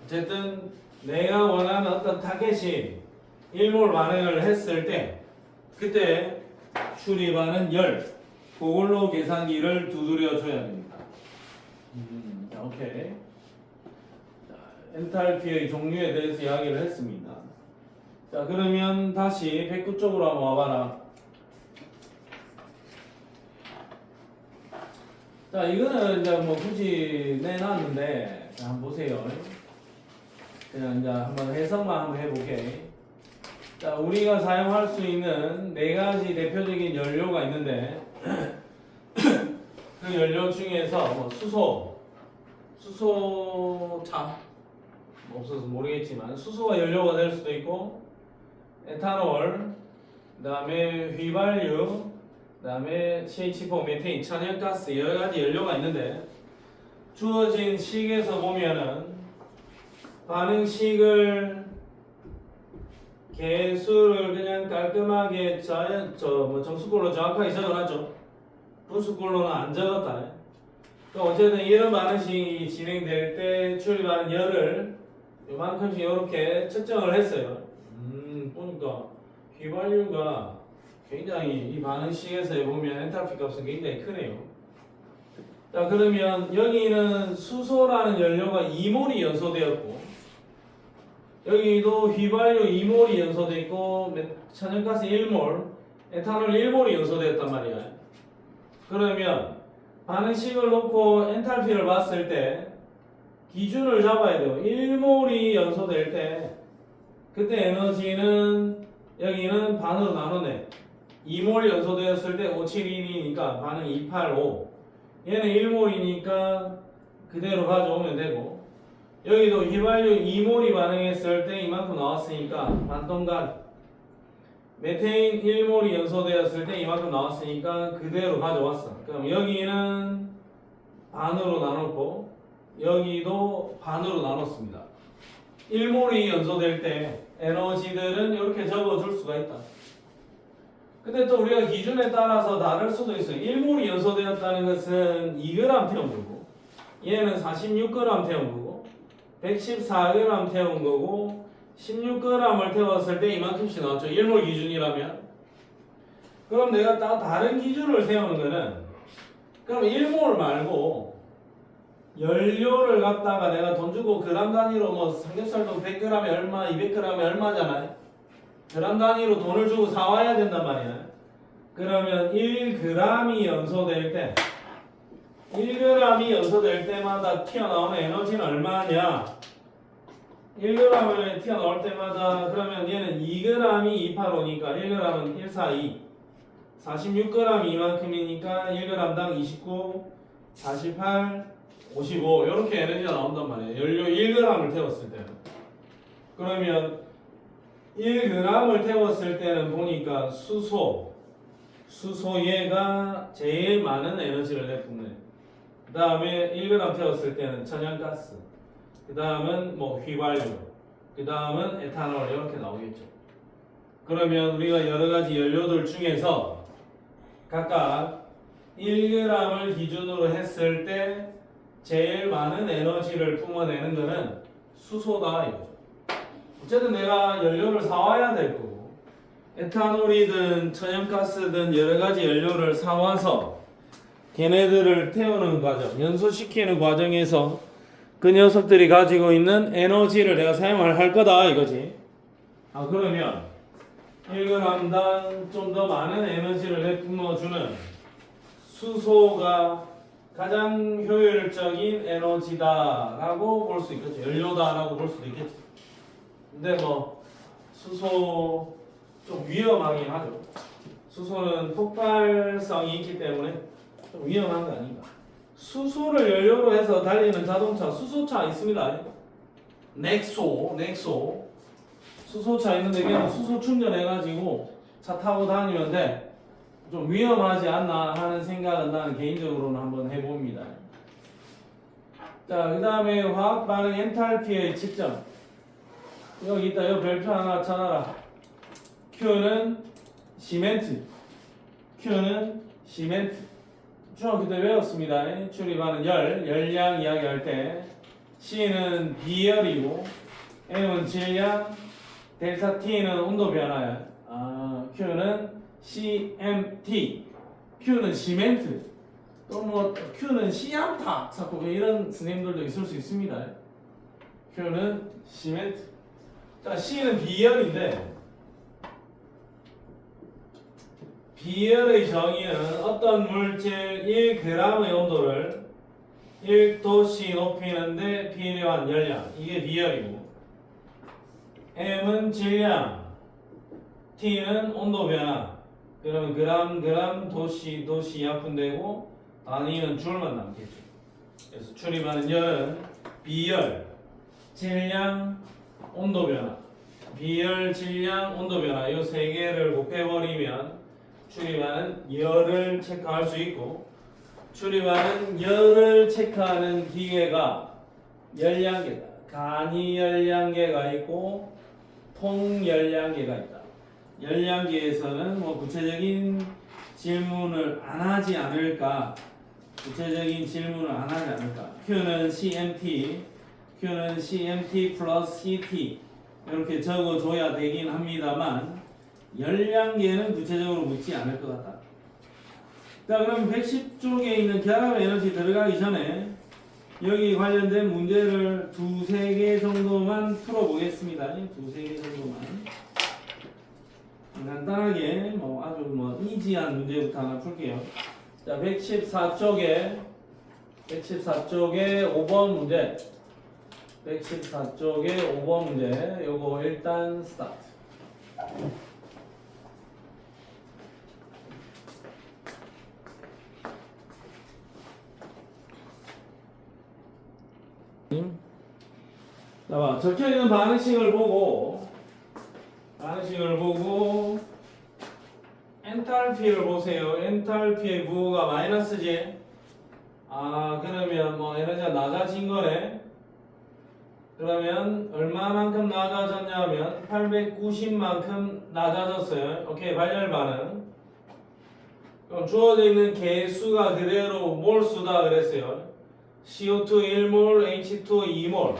어쨌든 내가 원하는 어떤 타겟이 1몰 반응을 했을 때 그때 출입하는 열, 그걸로 계산기를 두드려 줘야 됩니다. 오케이. 자, 엔탈피의 종류에 대해서 이야기를 했습니다. 자, 그러면 다시 109 쪽으로 한번 와봐라. 자, 이거는 이제 굳이 내놨는데, 자, 한번 보세요. 그냥 이제 한번 해석만 한번 해볼게. 자, 우리가 사용할 수 있는 네 가지 대표적인 연료가 있는데, 그 연료 중에서 수소차, 없어서 모르겠지만, 수소가 연료가 될 수도 있고, 에탄올, 그 다음에 휘발유, 그 다음에 CH4, 메테인, 천연가스 여러 가지 연료가 있는데 주어진 식에서 보면은 반응식을 개수를 그냥 깔끔하게 정수꼴로 정확하게 적어놨죠. 분수꼴로는 안 적었다. 어쨌든 이런 반응식이 진행될 때 출입하는 열을 요만큼씩 이렇게 측정을 했어요. 보니까 휘발유가 굉장히 이 반응식에서 보면 엔탈피 값은 굉장히 크네요. 자, 그러면 여기는 수소라는 연료가 2몰이 연소되었고 여기도 휘발유 2몰이 연소되어 있고 천연가스 1몰, 에탄올 1몰이 연소되었단 말이야. 그러면 반응식을 놓고 엔탈피를 봤을 때 기준을 잡아야 돼요. 1몰이 연소될 때 그때 에너지는 여기는 반으로 나누네. 2몰 연소되었을 때 572니까 반응 285. 얘는 1몰이니까 그대로 가져오면 되고, 여기도 휘발유 2몰이 반응했을 때 이만큼 나왔으니까 반동간, 메테인 1몰이 연소되었을 때 이만큼 나왔으니까 그대로 가져왔어. 그럼 여기는 반으로 나눴고 여기도 반으로 나눴습니다. 1몰이 연소될 때 에너지들은 이렇게 적어줄 수가 있다. 근데 또 우리가 기준에 따라서 다를 수도 있어요. 1몰이 연소되었다는 것은 2g 태운 거고, 얘는 46g 태운 거고, 114g 태운 거고, 16g을 태웠을 때 이만큼씩 나왔죠. 1몰 기준이라면. 그럼 내가 다른 기준을 세우는 거는, 그럼 1몰 말고 연료를 갖다가 내가 돈 주고 그람 단위로 뭐 삼겹살도 100g에 얼마, 200g에 얼마잖아요. 그람 단위로 돈을 주고 사와야 된단 말이야. 그러면 1g이 연소될 때 1g이 연소될 때마다 튀어나오는 에너지는 얼마냐? 1g을 튀어나올 때마다 그러면 얘는 2g이 285니까 1g은 142 46g 이만큼이니까 1g당 29 48 55 이렇게 에너지가 나온단 말이에요. 연료 1g을 태웠을 때는. 그러면 1g을 태웠을 때는 보니까 수소얘가 제일 많은 에너지를 내뿜네. 그 다음에 1g 태웠을 때는 천연가스, 그 다음은 뭐 휘발유, 그 다음은 에탄올 이렇게 나오겠죠. 그러면 우리가 여러가지 연료들 중에서 각각 1g을 기준으로 했을 때 제일 많은 에너지를 뿜어내는 것은 수소다 이거죠. 어쨌든 내가 연료를 사와야 될 거고, 에탄올이든 천연가스든 여러가지 연료를 사와서 걔네들을 태우는 과정, 연소시키는 과정에서 그 녀석들이 가지고 있는 에너지를 내가 사용을 할 거다 이거지. 그러면 1g당 좀 더 많은 에너지를 내뿜어주는 수소가 가장 효율적인 에너지다라고 볼 수 있겠죠. 연료다라고 볼 수도 있겠죠. 근데 뭐 수소 좀 위험하긴 하죠. 수소는 폭발성이 있기 때문에 좀 위험한 거 아닌가. 수소를 연료로 해서 달리는 자동차, 수소차 있습니다. 넥소 수소차 있는데 그냥 수소 충전해가지고 차 타고 다니면 돼. 좀 위험하지 않나 하는 생각은 나는 개인적으로는 한번 해봅니다. 자, 그 다음에 화학 반응 엔탈피의 측정. 여기 있다. 이 별표 하나 쳐놔라. Q는 시멘트. 중학교 때 배웠습니다. 출입하는 열량 이야기할 때 C는 비열이고 M은 질량, 델타 T는 온도 변화야. Q는 CMT. Q는 시멘트. 또 뭐 Q는 시암타. 자꾸 이런 스님들도 있을 수 있습니다. Q는 시멘트. 자, C는 비열인데 비열의 정의는 어떤 물질 1g의 온도를 1도씨 높이는데 필요한 열량, 이게 비열이고, M은 질량, T는 온도 변화. 그러면 그람, 도씨 약분되고 단위는 줄만 남겠죠. 그래서 출입하는 열은 비열, 질량, 온도 변화, 비열, 질량, 온도 변화 이 세 개를 곱해버리면 출입하는 열을 체크할 수 있고, 출입하는 열을 체크하는 기계가 열량계다. 간이 열량계가 있고 통열량계가 있다. 열량계에서는 뭐 구체적인 질문을 안 하지 않을까? Q는 CMT 플러스 CT 이렇게 적어줘야 되긴 합니다만 열량계는 구체적으로 묻지 않을 것 같다. 자, 그럼 110쪽에 있는 결합 에너지 들어가기 전에 여기 관련된 문제를 두세 개 정도만 풀어보겠습니다. 두세 개 정도만. 간단하게 아주 이지한 문제부터 하나 풀게요. 자, 114쪽에 5번 문제. 114쪽에 5번 문제. 요거 일단 스타트. 자, 봐. 적혀 있는 반응식을 보고 엔탈피를 보세요. 엔탈피의 부호가 마이너스지. 아, 그러면 뭐 에너지가 낮아진 거네. 그러면 얼마만큼 낮아졌냐면 890만큼 낮아졌어요. 오케이, 발열 반응. 그럼 주어져 있는 개수가 그대로 몰수다 그랬어요. CO2 1몰, H2O 2몰.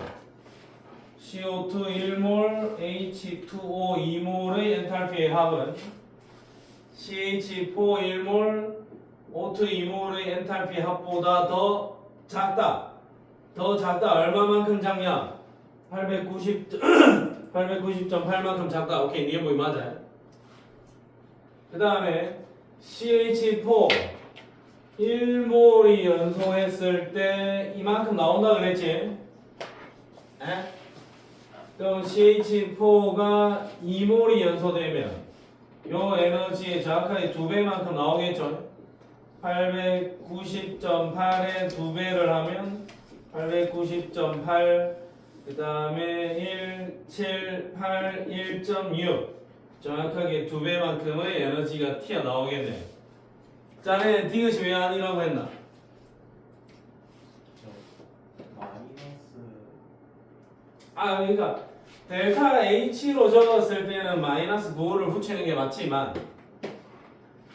CO2 1몰, H2O 2몰의 엔탈피의 합은 CH4 1몰, O2 2몰의 엔탈피 합보다 더 작다. 얼마만큼 작냐? 890.8만큼 작다. 오케이, 니네 보이 맞아요. 그 다음에 CH4 1몰이 연소했을 때 이만큼 나온다 그랬지? 에? 그럼 CH4가 2몰이 연소되면 요 에너지의 정확하게 2배만큼 나오겠죠? 890.8에 2배를 하면 890.8 그 다음에 178 1.6 정확하게 2배만큼의 에너지가 튀어나오겠네. 자네 디귿이 왜 아니라고 했나? 그러니까 델타 H로 적었을 때는 마이너스 9를 붙이는 게 맞지만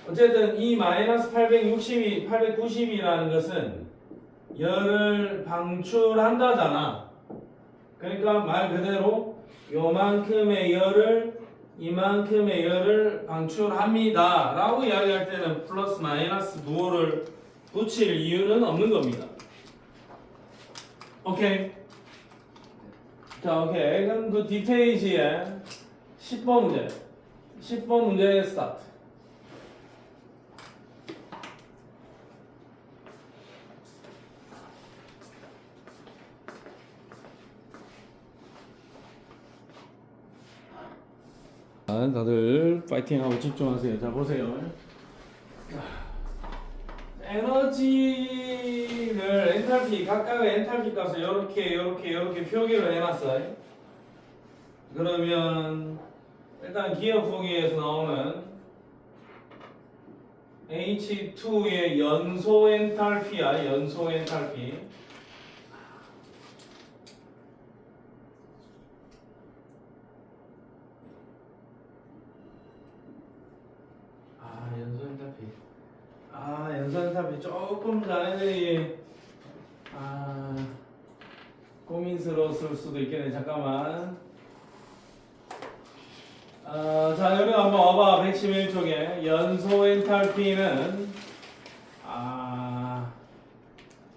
어쨌든 이 마이너스 890이라는 것은 열을 방출한다잖아. 그러니까 말 그대로 요만큼의 열을 이만큼의 열을 방출합니다 라고 이야기할 때는 플러스 마이너스 9를 붙일 이유는 없는 겁니다. 오케이. 자, 오케이. 그럼 그 뒷페이지에 10번 문제. 10번 문제 스타트. 다들 파이팅하고 집중하세요. 자, 보세요. 에너지를 엔탈피 각각의 엔탈피 값을 이렇게 표기를 해놨어요. 그러면 일단 기억 보기에서 나오는 H2의 연소 엔탈피야. 연소 엔탈피. 연소 엔탈피 조금 자네들이 고민스러웠을 수도 있겠네. 잠깐만. 자, 여기 한번 와봐. 111쪽에 연소 엔탈피는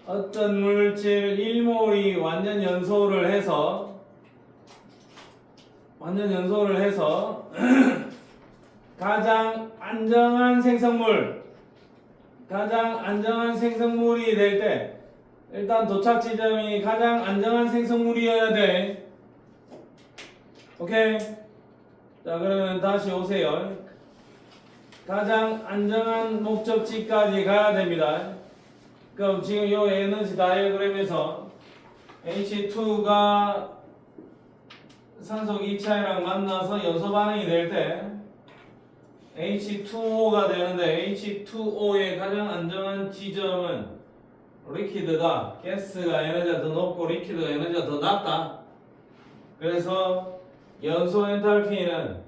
어떤 물질 1몰이 완전 연소를 해서 가장 안정한 생성물이 될 때 일단 도착 지점이 가장 안정한 생성물이어야 돼. 오케이? 자, 그러면 다시 오세요. 가장 안정한 목적지까지 가야 됩니다. 그럼 지금 이 에너지 다이어그램에서 H2가 산소 2차이랑 만나서 연소 반응이 될 때 H2O가 되는데 H2O의 가장 안정한 지점은 리퀴드다. 가스가 에너지가 더 높고 리퀴드가 에너지가 더 낮다. 그래서 연소 엔탈피는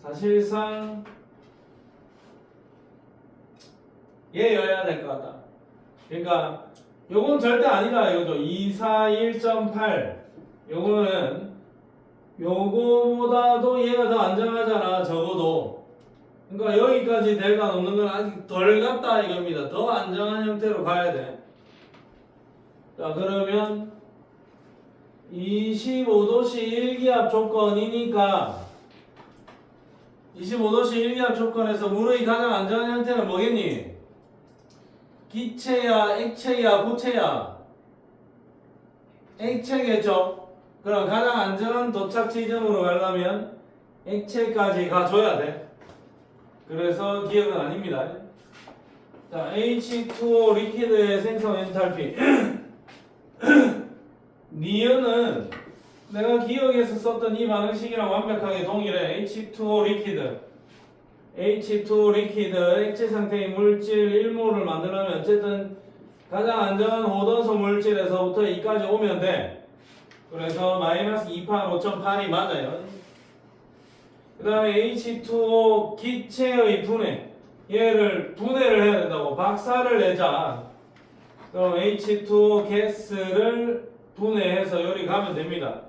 사실상 얘여야 될 것 같다. 그러니까 요건 절대 아니다 이거죠. 241.8 요거는 요거보다도 얘가 더 안정하잖아. 적어도. 그러니까 여기까지 델가 놓는 건 아직 덜 같다 이겁니다. 더 안정한 형태로 가야 돼. 자, 그러면 25도씨 일기압 조건이니까 25도씨 일기압 조건에서 물의 가장 안정한 형태는 뭐겠니? 기체야, 액체야, 고체야? 액체겠죠? 그럼 가장 안전한 도착 지점으로 가려면 액체까지 가줘야 돼. 그래서 기억은 아닙니다. 자, H2O 리퀴드의 생성 엔탈피. 니은은 내가 기억에서 썼던 이 반응식이랑 완벽하게 동일해. H2O 리퀴드. H2O 리퀴드 액체 상태의 물질 1몰을 만들려면 어쨌든 가장 안전한 호던소 물질에서부터 이까지 오면 돼. 그래서 마이너스 2판 5.8이 맞아요. 그 다음에 H2O 기체의 분해. 얘를 분해를 해야 된다고. 박살을 내자. 그럼 H2O 가스를 분해해서 여기 가면 됩니다.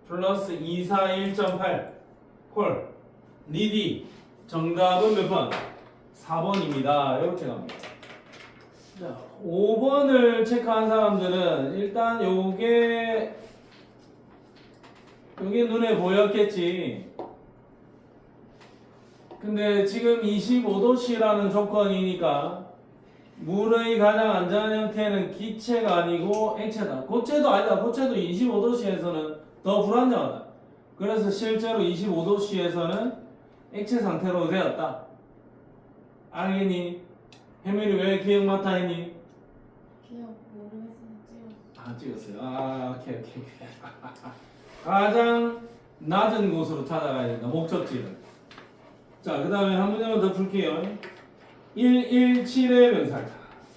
플러스 241.8 콜. 니디. 정답은 몇 번? 4번입니다. 이렇게 갑니다. 자, 5번을 체크한 사람들은 일단 요게 눈에 보였겠지. 근데 지금 25도씨라는 조건이니까 물의 가장 안전한 형태는 기체가 아니고 액체다. 고체도 아니다. 고체도 25도씨에서는 더 불안정하다. 그래서 실제로 25도씨에서는 액체 상태로 되었다. 알겠니? 혜민이 왜 기억 못하 했니? 기억 모르겠으면 찍었어. 아, 찍었어요. 오케이. 가장 낮은 곳으로 찾아가야 된다. 목적지를. 자, 그 다음에 한 문제만 더 풀게요. 117의 명사다.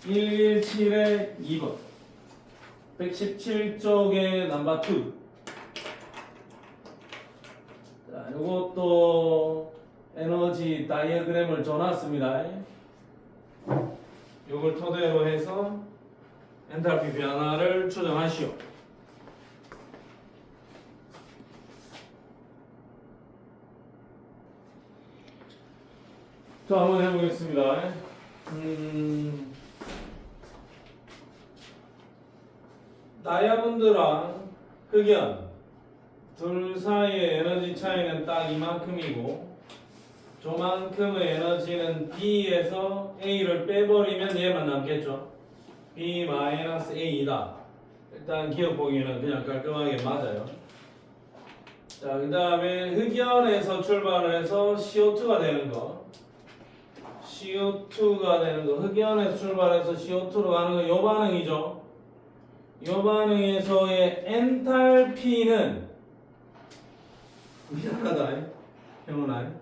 117의 2번. 117쪽의 넘버 2. 자, 요것도 에너지 다이어그램을 줘놨습니다. 요걸 토대로 해서 엔탈피 변화를 추정하시오. 자, 한번 해보겠습니다. 다이아몬드랑 흑연 둘 사이의 에너지 차이는 딱 이만큼이고 저만큼의 에너지는 B에서 A를 빼버리면 얘만 남겠죠. B-A이다. 일단 기억 보기에는 그냥 깔끔하게 맞아요. 자, 그 다음에 흑연에서 출발을 해서 CO2가 되는 거. CO2가 되는 거. 흑연에서 출발해서 CO2로 가는 거. 요 반응이죠. 요 반응에서의 엔탈피는 미안하다. 형은아.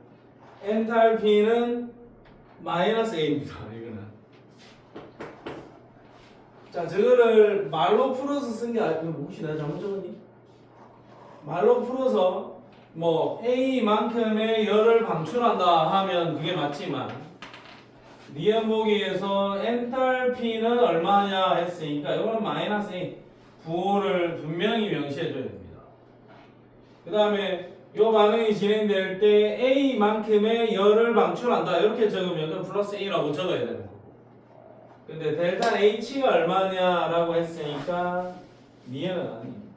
엔탈피는 마이너스 A입니다. 이거는. 자, 저거를 말로 풀어서 쓴 게 아니고 혹시 내가 잘못 적었니? 말로 풀어서 뭐 A만큼의 열을 방출한다 하면 그게 맞지만 니은 보기에서 엔탈피는 얼마냐 했으니까 이거는 마이너스 A 부호를 분명히 명시해 줘야 됩니다. 그 다음에 이 반응이 진행될 때 A만큼의 열을 방출한다 이렇게 적으면 플러스 A라고 적어야 되는 거고. 근데 델타 H가 얼마냐라고 했으니까 니은은 아니에요.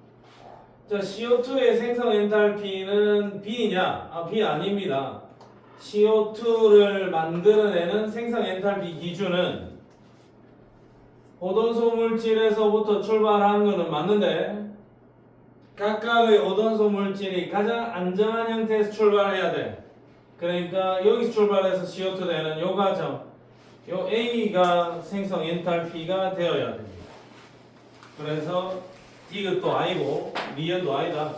자, CO2의 생성 엔탈피는 B냐? B 아닙니다. CO2를 만들어내는 생성 엔탈피 기준은 오돈소 물질에서부터 출발한 거는 맞는데 각각의 오돈소 물질이 가장 안전한 형태에서 출발해야 돼. 그러니까 여기서 출발해서 CO2 되는 요 과정, 요 A가 생성 엔탈피가 되어야 됩니다. 그래서 디귿도 I고 리언도 I다.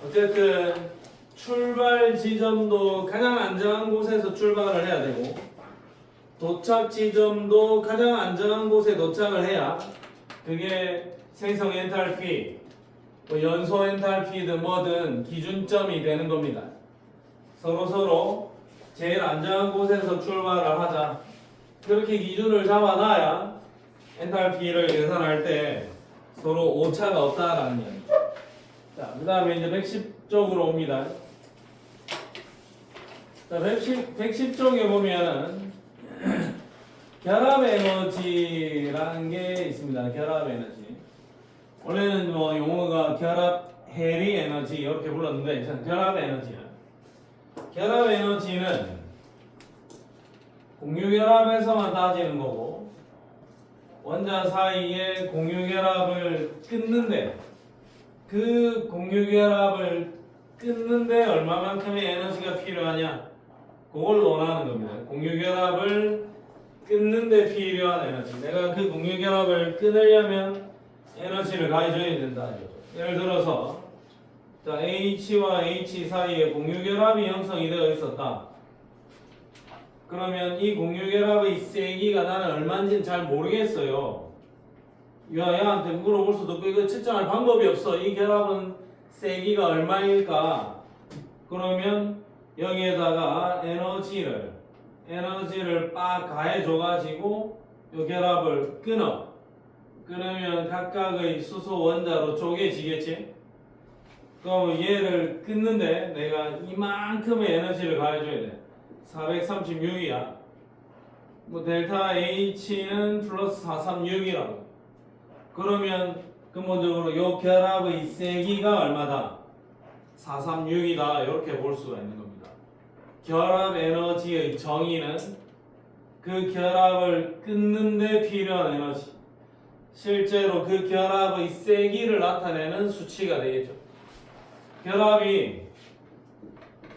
어쨌든 출발 지점도 가장 안전한 곳에서 출발을 해야 되고 도착 지점도 가장 안전한 곳에 도착을 해야 그게 생성 엔탈피 뭐 연소 엔탈피든 뭐든 기준점이 되는 겁니다. 서로 제일 안전한 곳에서 출발을 하자. 그렇게 기준을 잡아놔야 엔탈피를 계산할 때 서로 오차가 없다라는 이야기죠. 자, 그 다음에 이제 110쪽으로 옵니다. 자, 110쪽에 보면은 결합 에너지라는 게 있습니다. 결합 에너지. 원래는 뭐 용어가 결합 해리 에너지 이렇게 불렀는데 결합 에너지야. 결합 에너지는 공유 결합에서만 따지는 거고 원자 사이에 공유결합을 끊는데 그 공유결합을 끊는데 얼마만큼의 에너지가 필요하냐? 그걸 논하는 겁니다. 공유결합을 끊는데 필요한 에너지. 내가 그 공유결합을 끊으려면 에너지를 가해줘야 된다. 예를 들어서 자, H와 H 사이에 공유결합이 형성이 되어 있었다. 그러면 이 공유결합의 세기가 나는 얼마인지는 잘 모르겠어요. 얘한테 물어볼 수도 없고 이거 측정할 방법이 없어. 이 결합은 세기가 얼마일까? 그러면 여기에다가 에너지를 빡 가해줘가지고 이 결합을 끊으면 각각의 수소 원자로 쪼개지겠지? 그럼 얘를 끊는데 내가 이만큼의 에너지를 가해줘야 돼. 436이야. 뭐 델타 H는 플러스 436이라고. 그러면 근본적으로 이 결합의 세기가 얼마다? 436이다. 이렇게 볼 수가 있는 겁니다. 결합 에너지의 정의는 그 결합을 끊는데 필요한 에너지. 실제로 그 결합의 세기를 나타내는 수치가 되겠죠. 결합이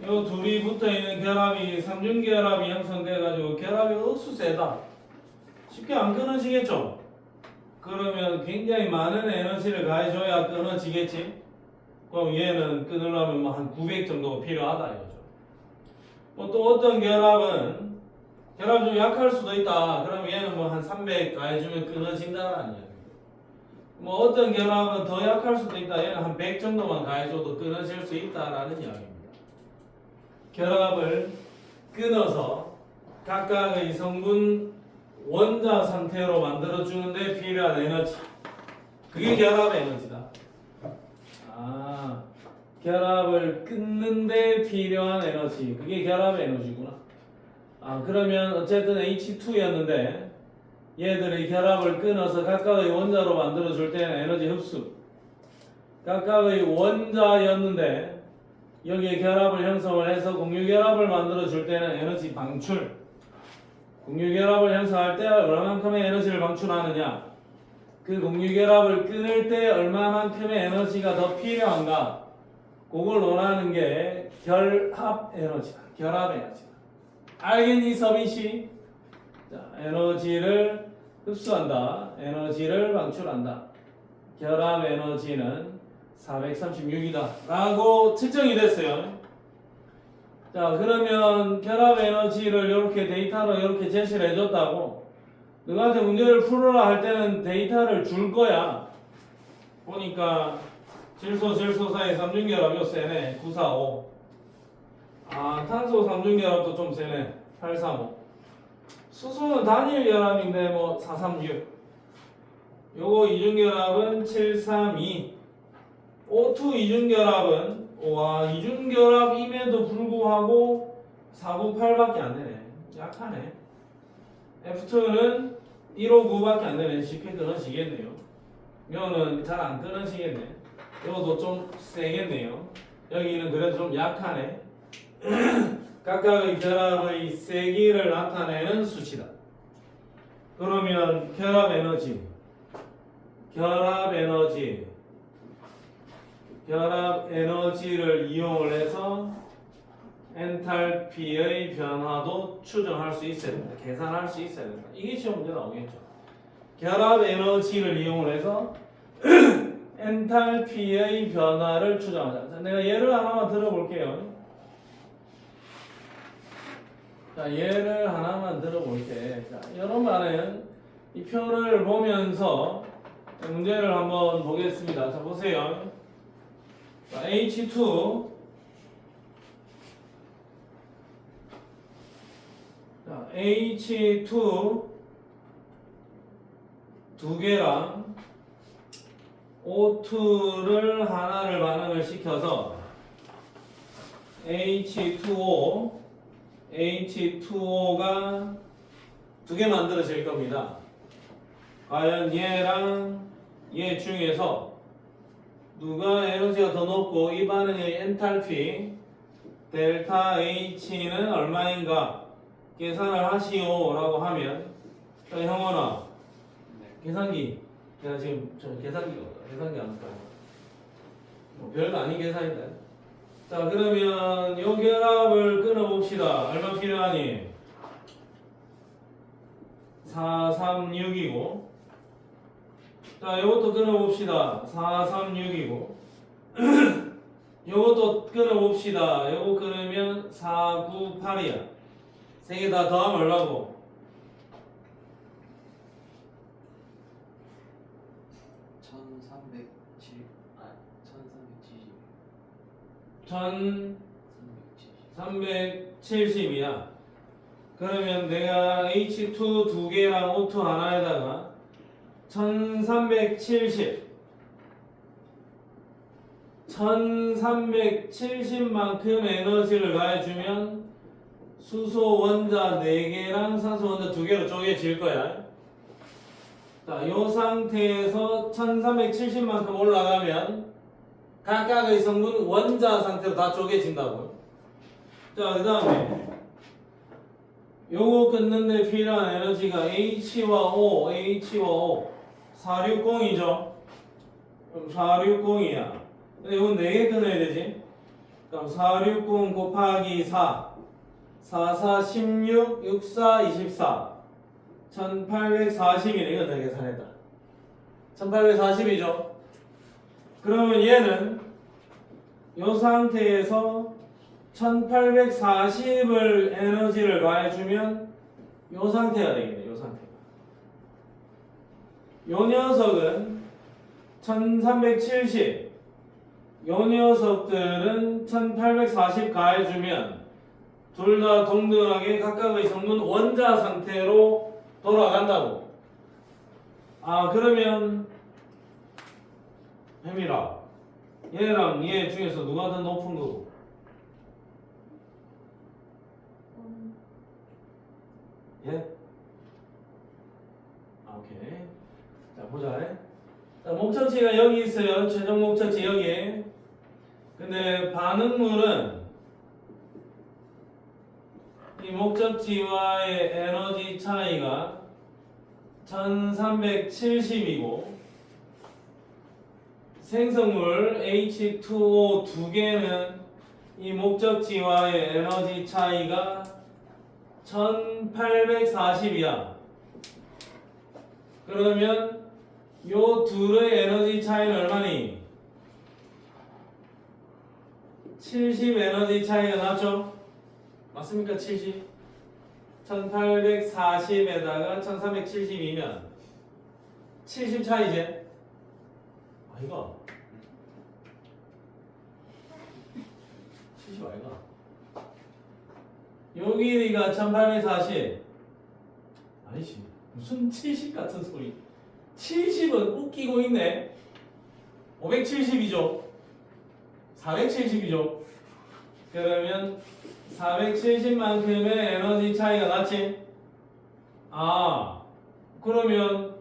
요 둘이 붙어있는 결합이 삼중결합이 형성돼가지고 결합이 억수 세다. 쉽게 안 끊어지겠죠? 그러면 굉장히 많은 에너지를 가해줘야 끊어지겠지? 그럼 얘는 끊으려면 뭐 한 900 정도가 필요하다 이거죠. 뭐 또 어떤 결합은 결합이 좀 약할 수도 있다. 그러면 얘는 뭐 한 300 가해주면 끊어진다는 이야기예요. 뭐 어떤 결합은 더 약할 수도 있다. 얘는 한 100 정도만 가해줘도 끊어질 수 있다라는 이야기입니다. 결합을 끊어서 각각의 성분 원자 상태로 만들어주는데 필요한 에너지. 그게 결합 에너지다. 결합을 끊는데 필요한 에너지. 그게 결합 에너지구나. 그러면 어쨌든 H2였는데 얘들이 결합을 끊어서 각각의 원자로 만들어줄 때는 에너지 흡수. 각각의 원자였는데 여기에 결합을 형성을 해서 공유결합을 만들어줄 때는 에너지 방출. 공유결합을 형성할 때 얼마만큼의 에너지를 방출하느냐? 그 공유결합을 끊을 때 얼마만큼의 에너지가 더 필요한가? 그걸 논하는 게 결합 에너지다. 결합 에너지다. 알겠니, 서빈씨? 자, 에너지를 흡수한다. 에너지를 방출한다. 결합 에너지는 436이다. 라고 측정이 됐어요. 자, 그러면 결합 에너지를 이렇게 데이터로 이렇게 제시를 해줬다고 너한테 문제를 풀어라 할 때는 데이터를 줄 거야. 보니까 질소 사이 삼중결합이 세네. 945. 탄소 삼중결합도 좀 세네. 835. 수소는 단일 결합인데 뭐 436. 요거 이중결합은 732. O2 이중결합은 이중결합임에도 불구하고 498밖에 안 되네. 약하네. F2는 159밖에 안 되네. 쉽게 끊어지겠네요. 이거는 잘 안 끊어지겠네. 이것도 좀 세겠네요. 여기는 그래도 좀 약하네. 각각의 결합의 세기를 나타내는 수치다. 그러면 결합 에너지를 이용을 해서 엔탈피의 변화도 추정할 수 있어야 된다. 계산할 수 있어야 된다. 이게 시험 문제 나오겠죠. 결합 에너지를 이용을 해서 엔탈피의 변화를 추정하자. 자, 내가 예를 하나만 들어볼게요. 자, 예를 하나만 들어볼게. 자, 이런 말은 이 표를 보면서 문제를 한번 보겠습니다. 자, 보세요. 자, H2 자, H2 두 개랑 O2를 하나를 반응을 시켜서 H2O가 두 개 만들어질 겁니다. 과연 얘랑 얘 중에서 누가 에너지가 더 높고 이 반응의 엔탈피 델타 H는 얼마인가 계산을 하시오 라고 하면 형원아 계산기. 내가 지금 저 계산기가 없다. 계산기 안 쓸까? 뭐 별거 아닌 계산인데. 자, 그러면 요 결합을 끊어봅시다. 얼마 필요하니? 436이고. 자, 요것도 끊어봅시다. 436이고. 요것도 끊어봅시다. 요거 끊으면 498이야. 세 개 다 더하면 얼마고? 1370 아 1370. 1370이야. 그러면 내가 H2 두 개랑 O2 하나에다가 1370만큼 에너지를 가해주면 수소 원자 4개랑 산소 원자 2개로 쪼개질 거야. 자, 요 상태에서 1370만큼 올라가면 각각의 성분 원자 상태로 다 쪼개진다고. 자, 그 다음에 요거 끊는데 필요한 에너지가 H와 O, 460이죠. 그럼 460이야. 근데 이건 4개 끊어야 되지. 그럼 460 곱하기 4, 4, 4, 16, 6, 4, 24, 1840이네. 이거 내가 계산했다. 1840이죠. 그러면 얘는 이 상태에서 1840을 에너지를 가해주면 이 상태가 되겠네. 이 상태가. 요 녀석은 1370. 요 녀석들은 1840 가해주면 둘 다 동등하게 각각의 성분 원자 상태로 돌아간다고. 아, 그러면 햄이라 얘랑 얘 중에서 누가 더 높은 거고? 예? 아, 오케이. 자, 보자. 자, 목적지가 여기 있어요. 최종 목적지 여기. 근데 반응물은 이 목적지와의 에너지 차이가 1370이고 생성물 H2O 두 개는 이 목적지와의 에너지 차이가 1840이야. 그러면 요 둘의 에너지 차이는 얼마니? 70 에너지 차이가 나죠? 맞습니까? 70? 1840에다가 1370이면 70 차이지? 아이가 70 아이가 요 길이가 1840 아니지 무슨 70 같은 소리 70은 웃기고 있네 570이죠 470이죠 그러면 470만큼의 에너지 차이가 났지? 아 그러면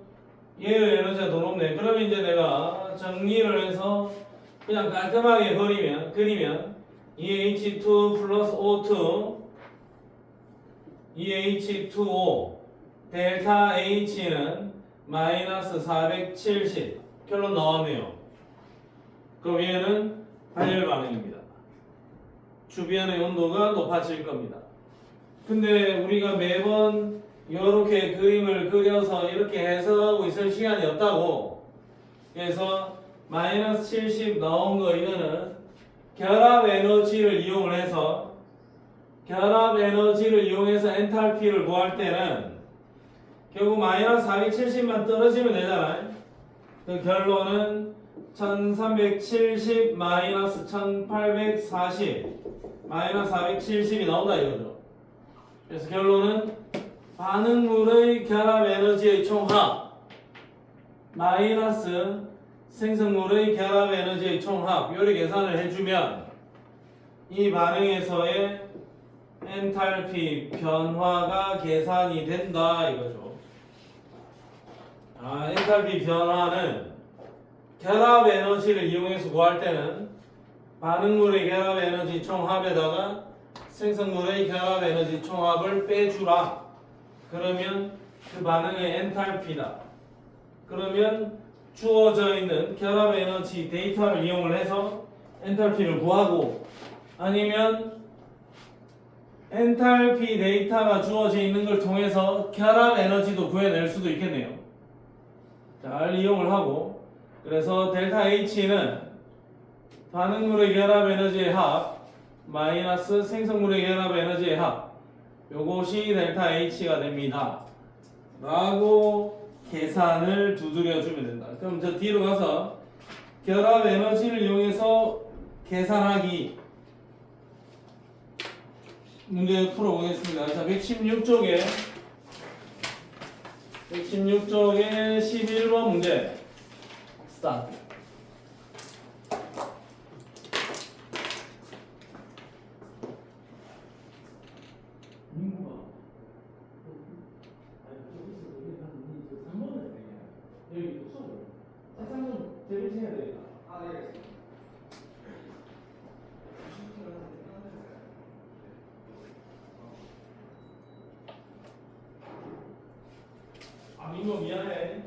얘의 에너지가 더 높네 그러면 이제 내가 정리를 해서 그냥 깔끔하게 그리면 EH2 플러스 O2 EH2O 델타 H는 마이너스 470 결론 나왔네요. 그럼 얘는 발열 반응입니다. 주변의 온도가 높아질 겁니다. 근데 우리가 매번 이렇게 그림을 그려서 이렇게 해석하고 있을 시간이 없다고. 그래서 마이너스 70 나온 거 이거는 결합 에너지를 이용해서 엔탈피를 구할 때는 결국 마이너스 470만 떨어지면 되잖아요. 그 결론은 1370 마이너스 1840 마이너스 470이 나온다 이거죠. 그래서 결론은 반응물의 결합 에너지의 총합 마이너스 생성물의 결합 에너지의 총합 요리 계산을 해주면 이 반응에서의 엔탈피 변화가 계산이 된다 이거죠. 아, 엔탈피 변화는 결합 에너지를 이용해서 구할 때는 반응물의 결합 에너지 총합에다가 생성물의 결합 에너지 총합을 빼주라. 그러면 그 반응의 엔탈피다. 그러면 주어져 있는 결합 에너지 데이터를 이용을 해서 엔탈피를 구하고 아니면 엔탈피 데이터가 주어져 있는 걸 통해서 결합 에너지도 구해낼 수도 있겠네요. 잘 이용을 하고 그래서 델타 H는 반응물의 결합 에너지의 합 마이너스 생성물의 결합 에너지의 합 요것이 델타 H가 됩니다. 라고 계산을 두드려 주면 된다. 그럼 저 뒤로 가서 결합 에너지를 이용해서 계산하기 문제 풀어보겠습니다. 자, 116쪽에 11번 문제 스타트. 여기 수업 세상 좀 재밌어야 되겠다. 아, 네, 알겠습니다. 아 민호 미안해.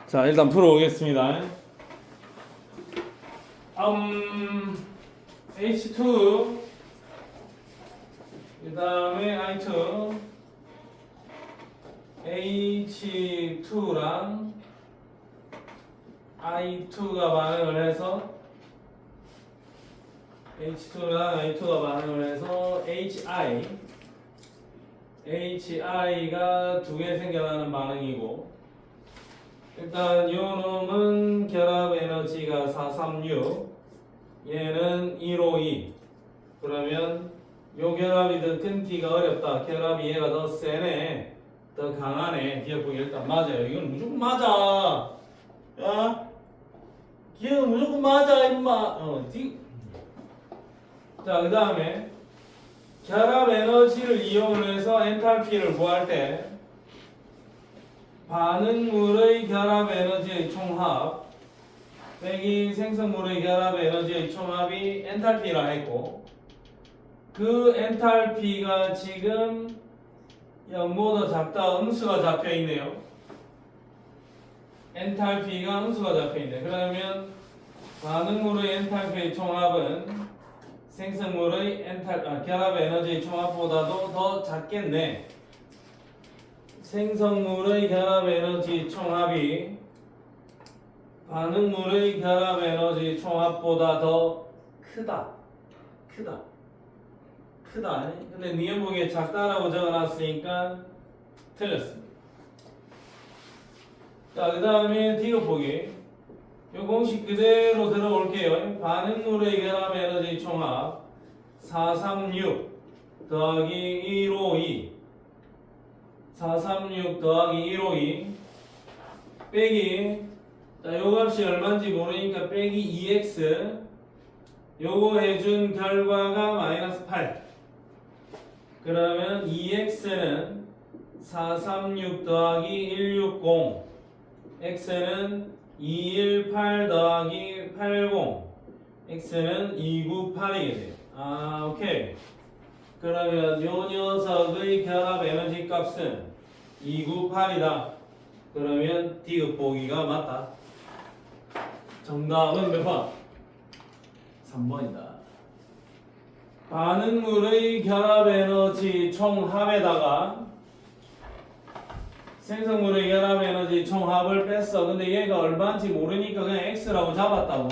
자 일단 풀어보겠습니다. H2 그 다음에 I2 H2랑 I2가 반응을 해서 H2랑 I2가 반응을 해서 HI가 두 개 생겨나는 반응이고 일단 요 놈은 결합 에너지가 436 얘는 152 그러면 요 결합이 더 끊기가 어렵다 결합이 얘가 더 세네 더 강하네 기억보기 일단 맞아요 이건 무조건 맞아 야 기억 무조건 맞아 임마 자 그 다음에 결합 에너지를 이용해서 엔탈피를 구할 때 반응물의 결합 에너지의 총합 빼기 생성물의 결합 에너지의 총합이 엔탈피라 했고 그 엔탈피가 지금 0보다 작다 음수가 잡혀 있네요. 엔탈피가 음수가 잡혀 있네. 그러면 반응물의 엔탈피의 총합은 생성물의 결합 에너지의 총합보다도 더 작겠네. 생성물의 결합 에너지 총합이 반응물의 결합 에너지 총합보다 더 크다. 근데 니은 보기에 작다라고 적어놨으니까 틀렸습니다. 자, 그 다음에 디귿 보기. 이 공식 그대로 들어올게요. 반응물의 결합 에너지 총합 436 더하기 152 436 더하기 152 빼기 자, 요 값이 얼마인지 모르니까 빼기 2x 요거 해준 결과가 마이너스 8 그러면 2x는 436 더하기 160 x는 218 더하기 80 x는 298이게 돼요. 아 오케이 그러면 요 녀석의 결합 에너지 값은 298이다. 그러면 디귿 보기가 맞다. 정답은 몇 번? 3번이다. 반응물의 결합 에너지 총합에다가 생성물의 결합 에너지 총합을 뺐어. 근데 얘가 얼마인지 모르니까 그냥 x라고 잡았다고.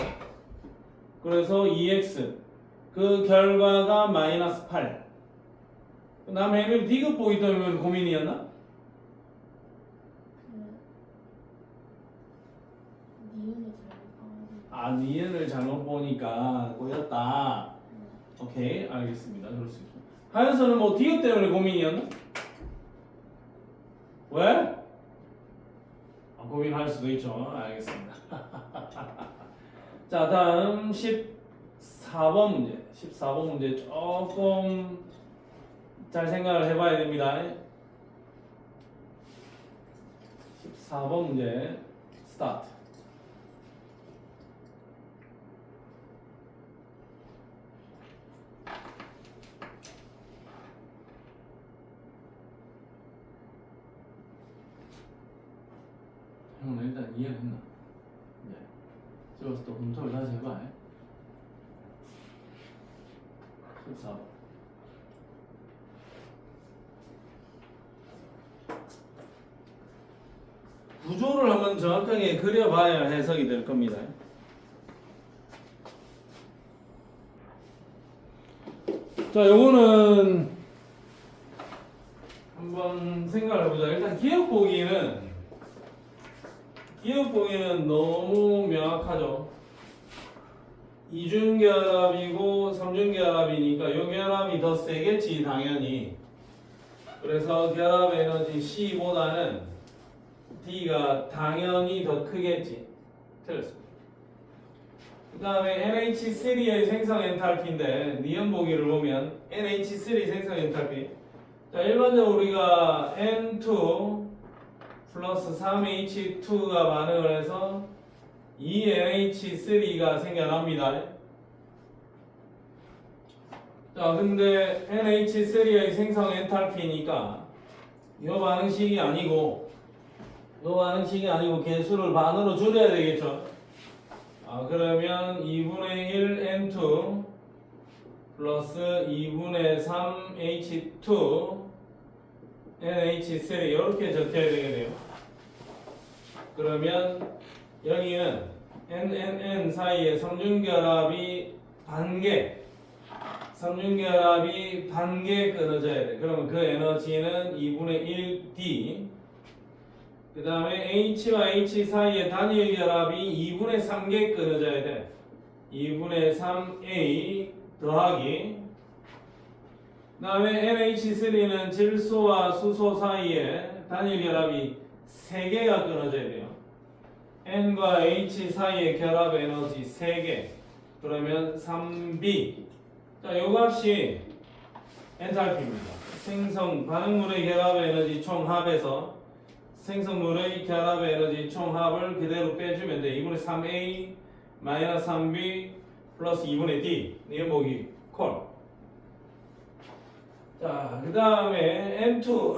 그래서 2x 그 결과가 마이너스 8. 남해면 디귿 보기 때문에 고민이었나? 니은을 잘못 보니까 꼬였다. 오케이 알겠습니다. 그럴 수 있고. 하연서는 뭐 디귿 때문에 고민이었나? 왜? 고민할 수도 있죠. 알겠습니다. 자 다음 14번 문제. 14번 문제 조금 잘 생각을 해봐야 됩니다. 14번 문제 스타트. 이해는 했나? 네. 찍어서 또 검토를 다시 해봐. 14번. 구조를 한번 정확하게 그려봐야 해석이 될 겁니다. 자, 요거는 한번 생각을 해보자. 일단 기억 보기는 너무 명확하죠. 이중결합이고 삼중결합이니까 요 결합이 더 세겠지 당연히. 그래서 결합 에너지 C보다는 D가 당연히 더 크겠지. 틀렸습니다. 그 다음에 NH3의 생성 엔탈피인데 니은 보기를 보면 NH3 생성 엔탈피, 자 일반적으로 우리가 N2 플러스 3H2가 반응을 해서 2NH3가 생겨납니다. 자 근데 NH3의 생성 엔탈피니까 이 반응식이 아니고 개수를 반으로 줄여야 되겠죠. 그러면 2분의 1 N2 플러스 2분의 3 H2 NH3 이렇게 적혀야 되겠네요. 그러면 여기는 NNN 사이에 삼중결합이 반개 끊어져야 돼. 그러면 그 에너지는 2분의 1D. 그 다음에 H와 H 사이의 단일 결합이 2분의 3개 끊어져야 돼. 2분의 3A 더하기. 그 다음에 NH3는 질소와 수소 사이에 단일 결합이 3개가 끊어져야 돼요. N과 H 사이의 결합 에너지 3개. 그러면 3B. 자, 요 값이 엔탈피입니다. 생성 반응물의 결합 에너지 총합에서 생성물의 결합 에너지 총합을 그대로 빼주면 돼. 2분의 3A 마이너스 3B 플러스 2분의 D. 이거 보기 콜. 자, 그 다음에 N2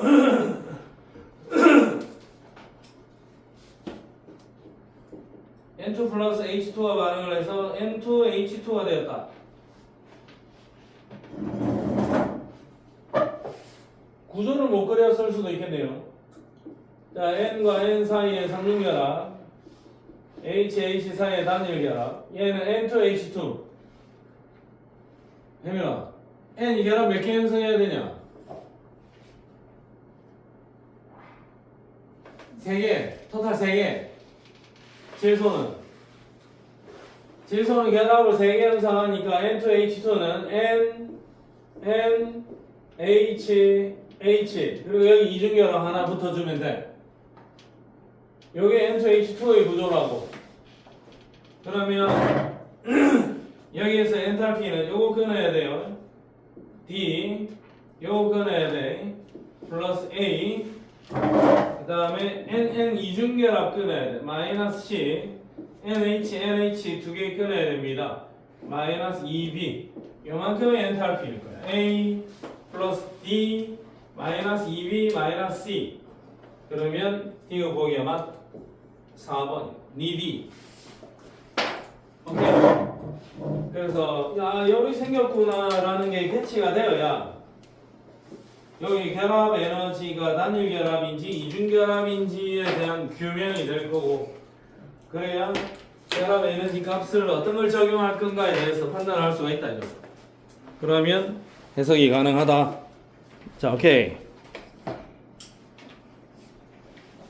N2 플러스 H2가 반응을 해서 N2H2가 되었다. 구조를 못 그려 쓸 수도 있겠네요. 자, N과 N 사이의 삼중결합, H 사이의 단일결합. 얘는 N2H2. 혜민아, N 이 결합 몇 개 형성해야 되냐? 3개, 토탈 3개. 질소는 결합으로 3개 형성하니까 N2H2는 N, H, 그리고 여기 이중결합 하나 붙어주면 돼. 요게 N2H2의 구조라고. 그러면 여기에서 엔탈피는 요거 끊어야 돼요. D, 요거 끊어야 돼. 플러스 A. 그 다음에 NN 이중결합 끊어야 돼. 마이너스 C. NH 두 개 끊어야 됩니다. 마이너스 2B. 요만큼의 엔탈피일 거야. A 플러스 D 마이너스 2B 마이너스 C. 그러면 D가 보기에 맞 4번 니디. 오케이. 그래서 야 여기 생겼구나라는 게 캐치가 되어야 여기 결합 에너지가 단일 결합인지 이중 결합인지에 대한 규명이 될 거고, 그래야 결합 에너지 값을 어떤 걸 적용할 건가에 대해서 판단할 수가 있다 이거죠. 그러면 해석이 가능하다. 자, 오케이.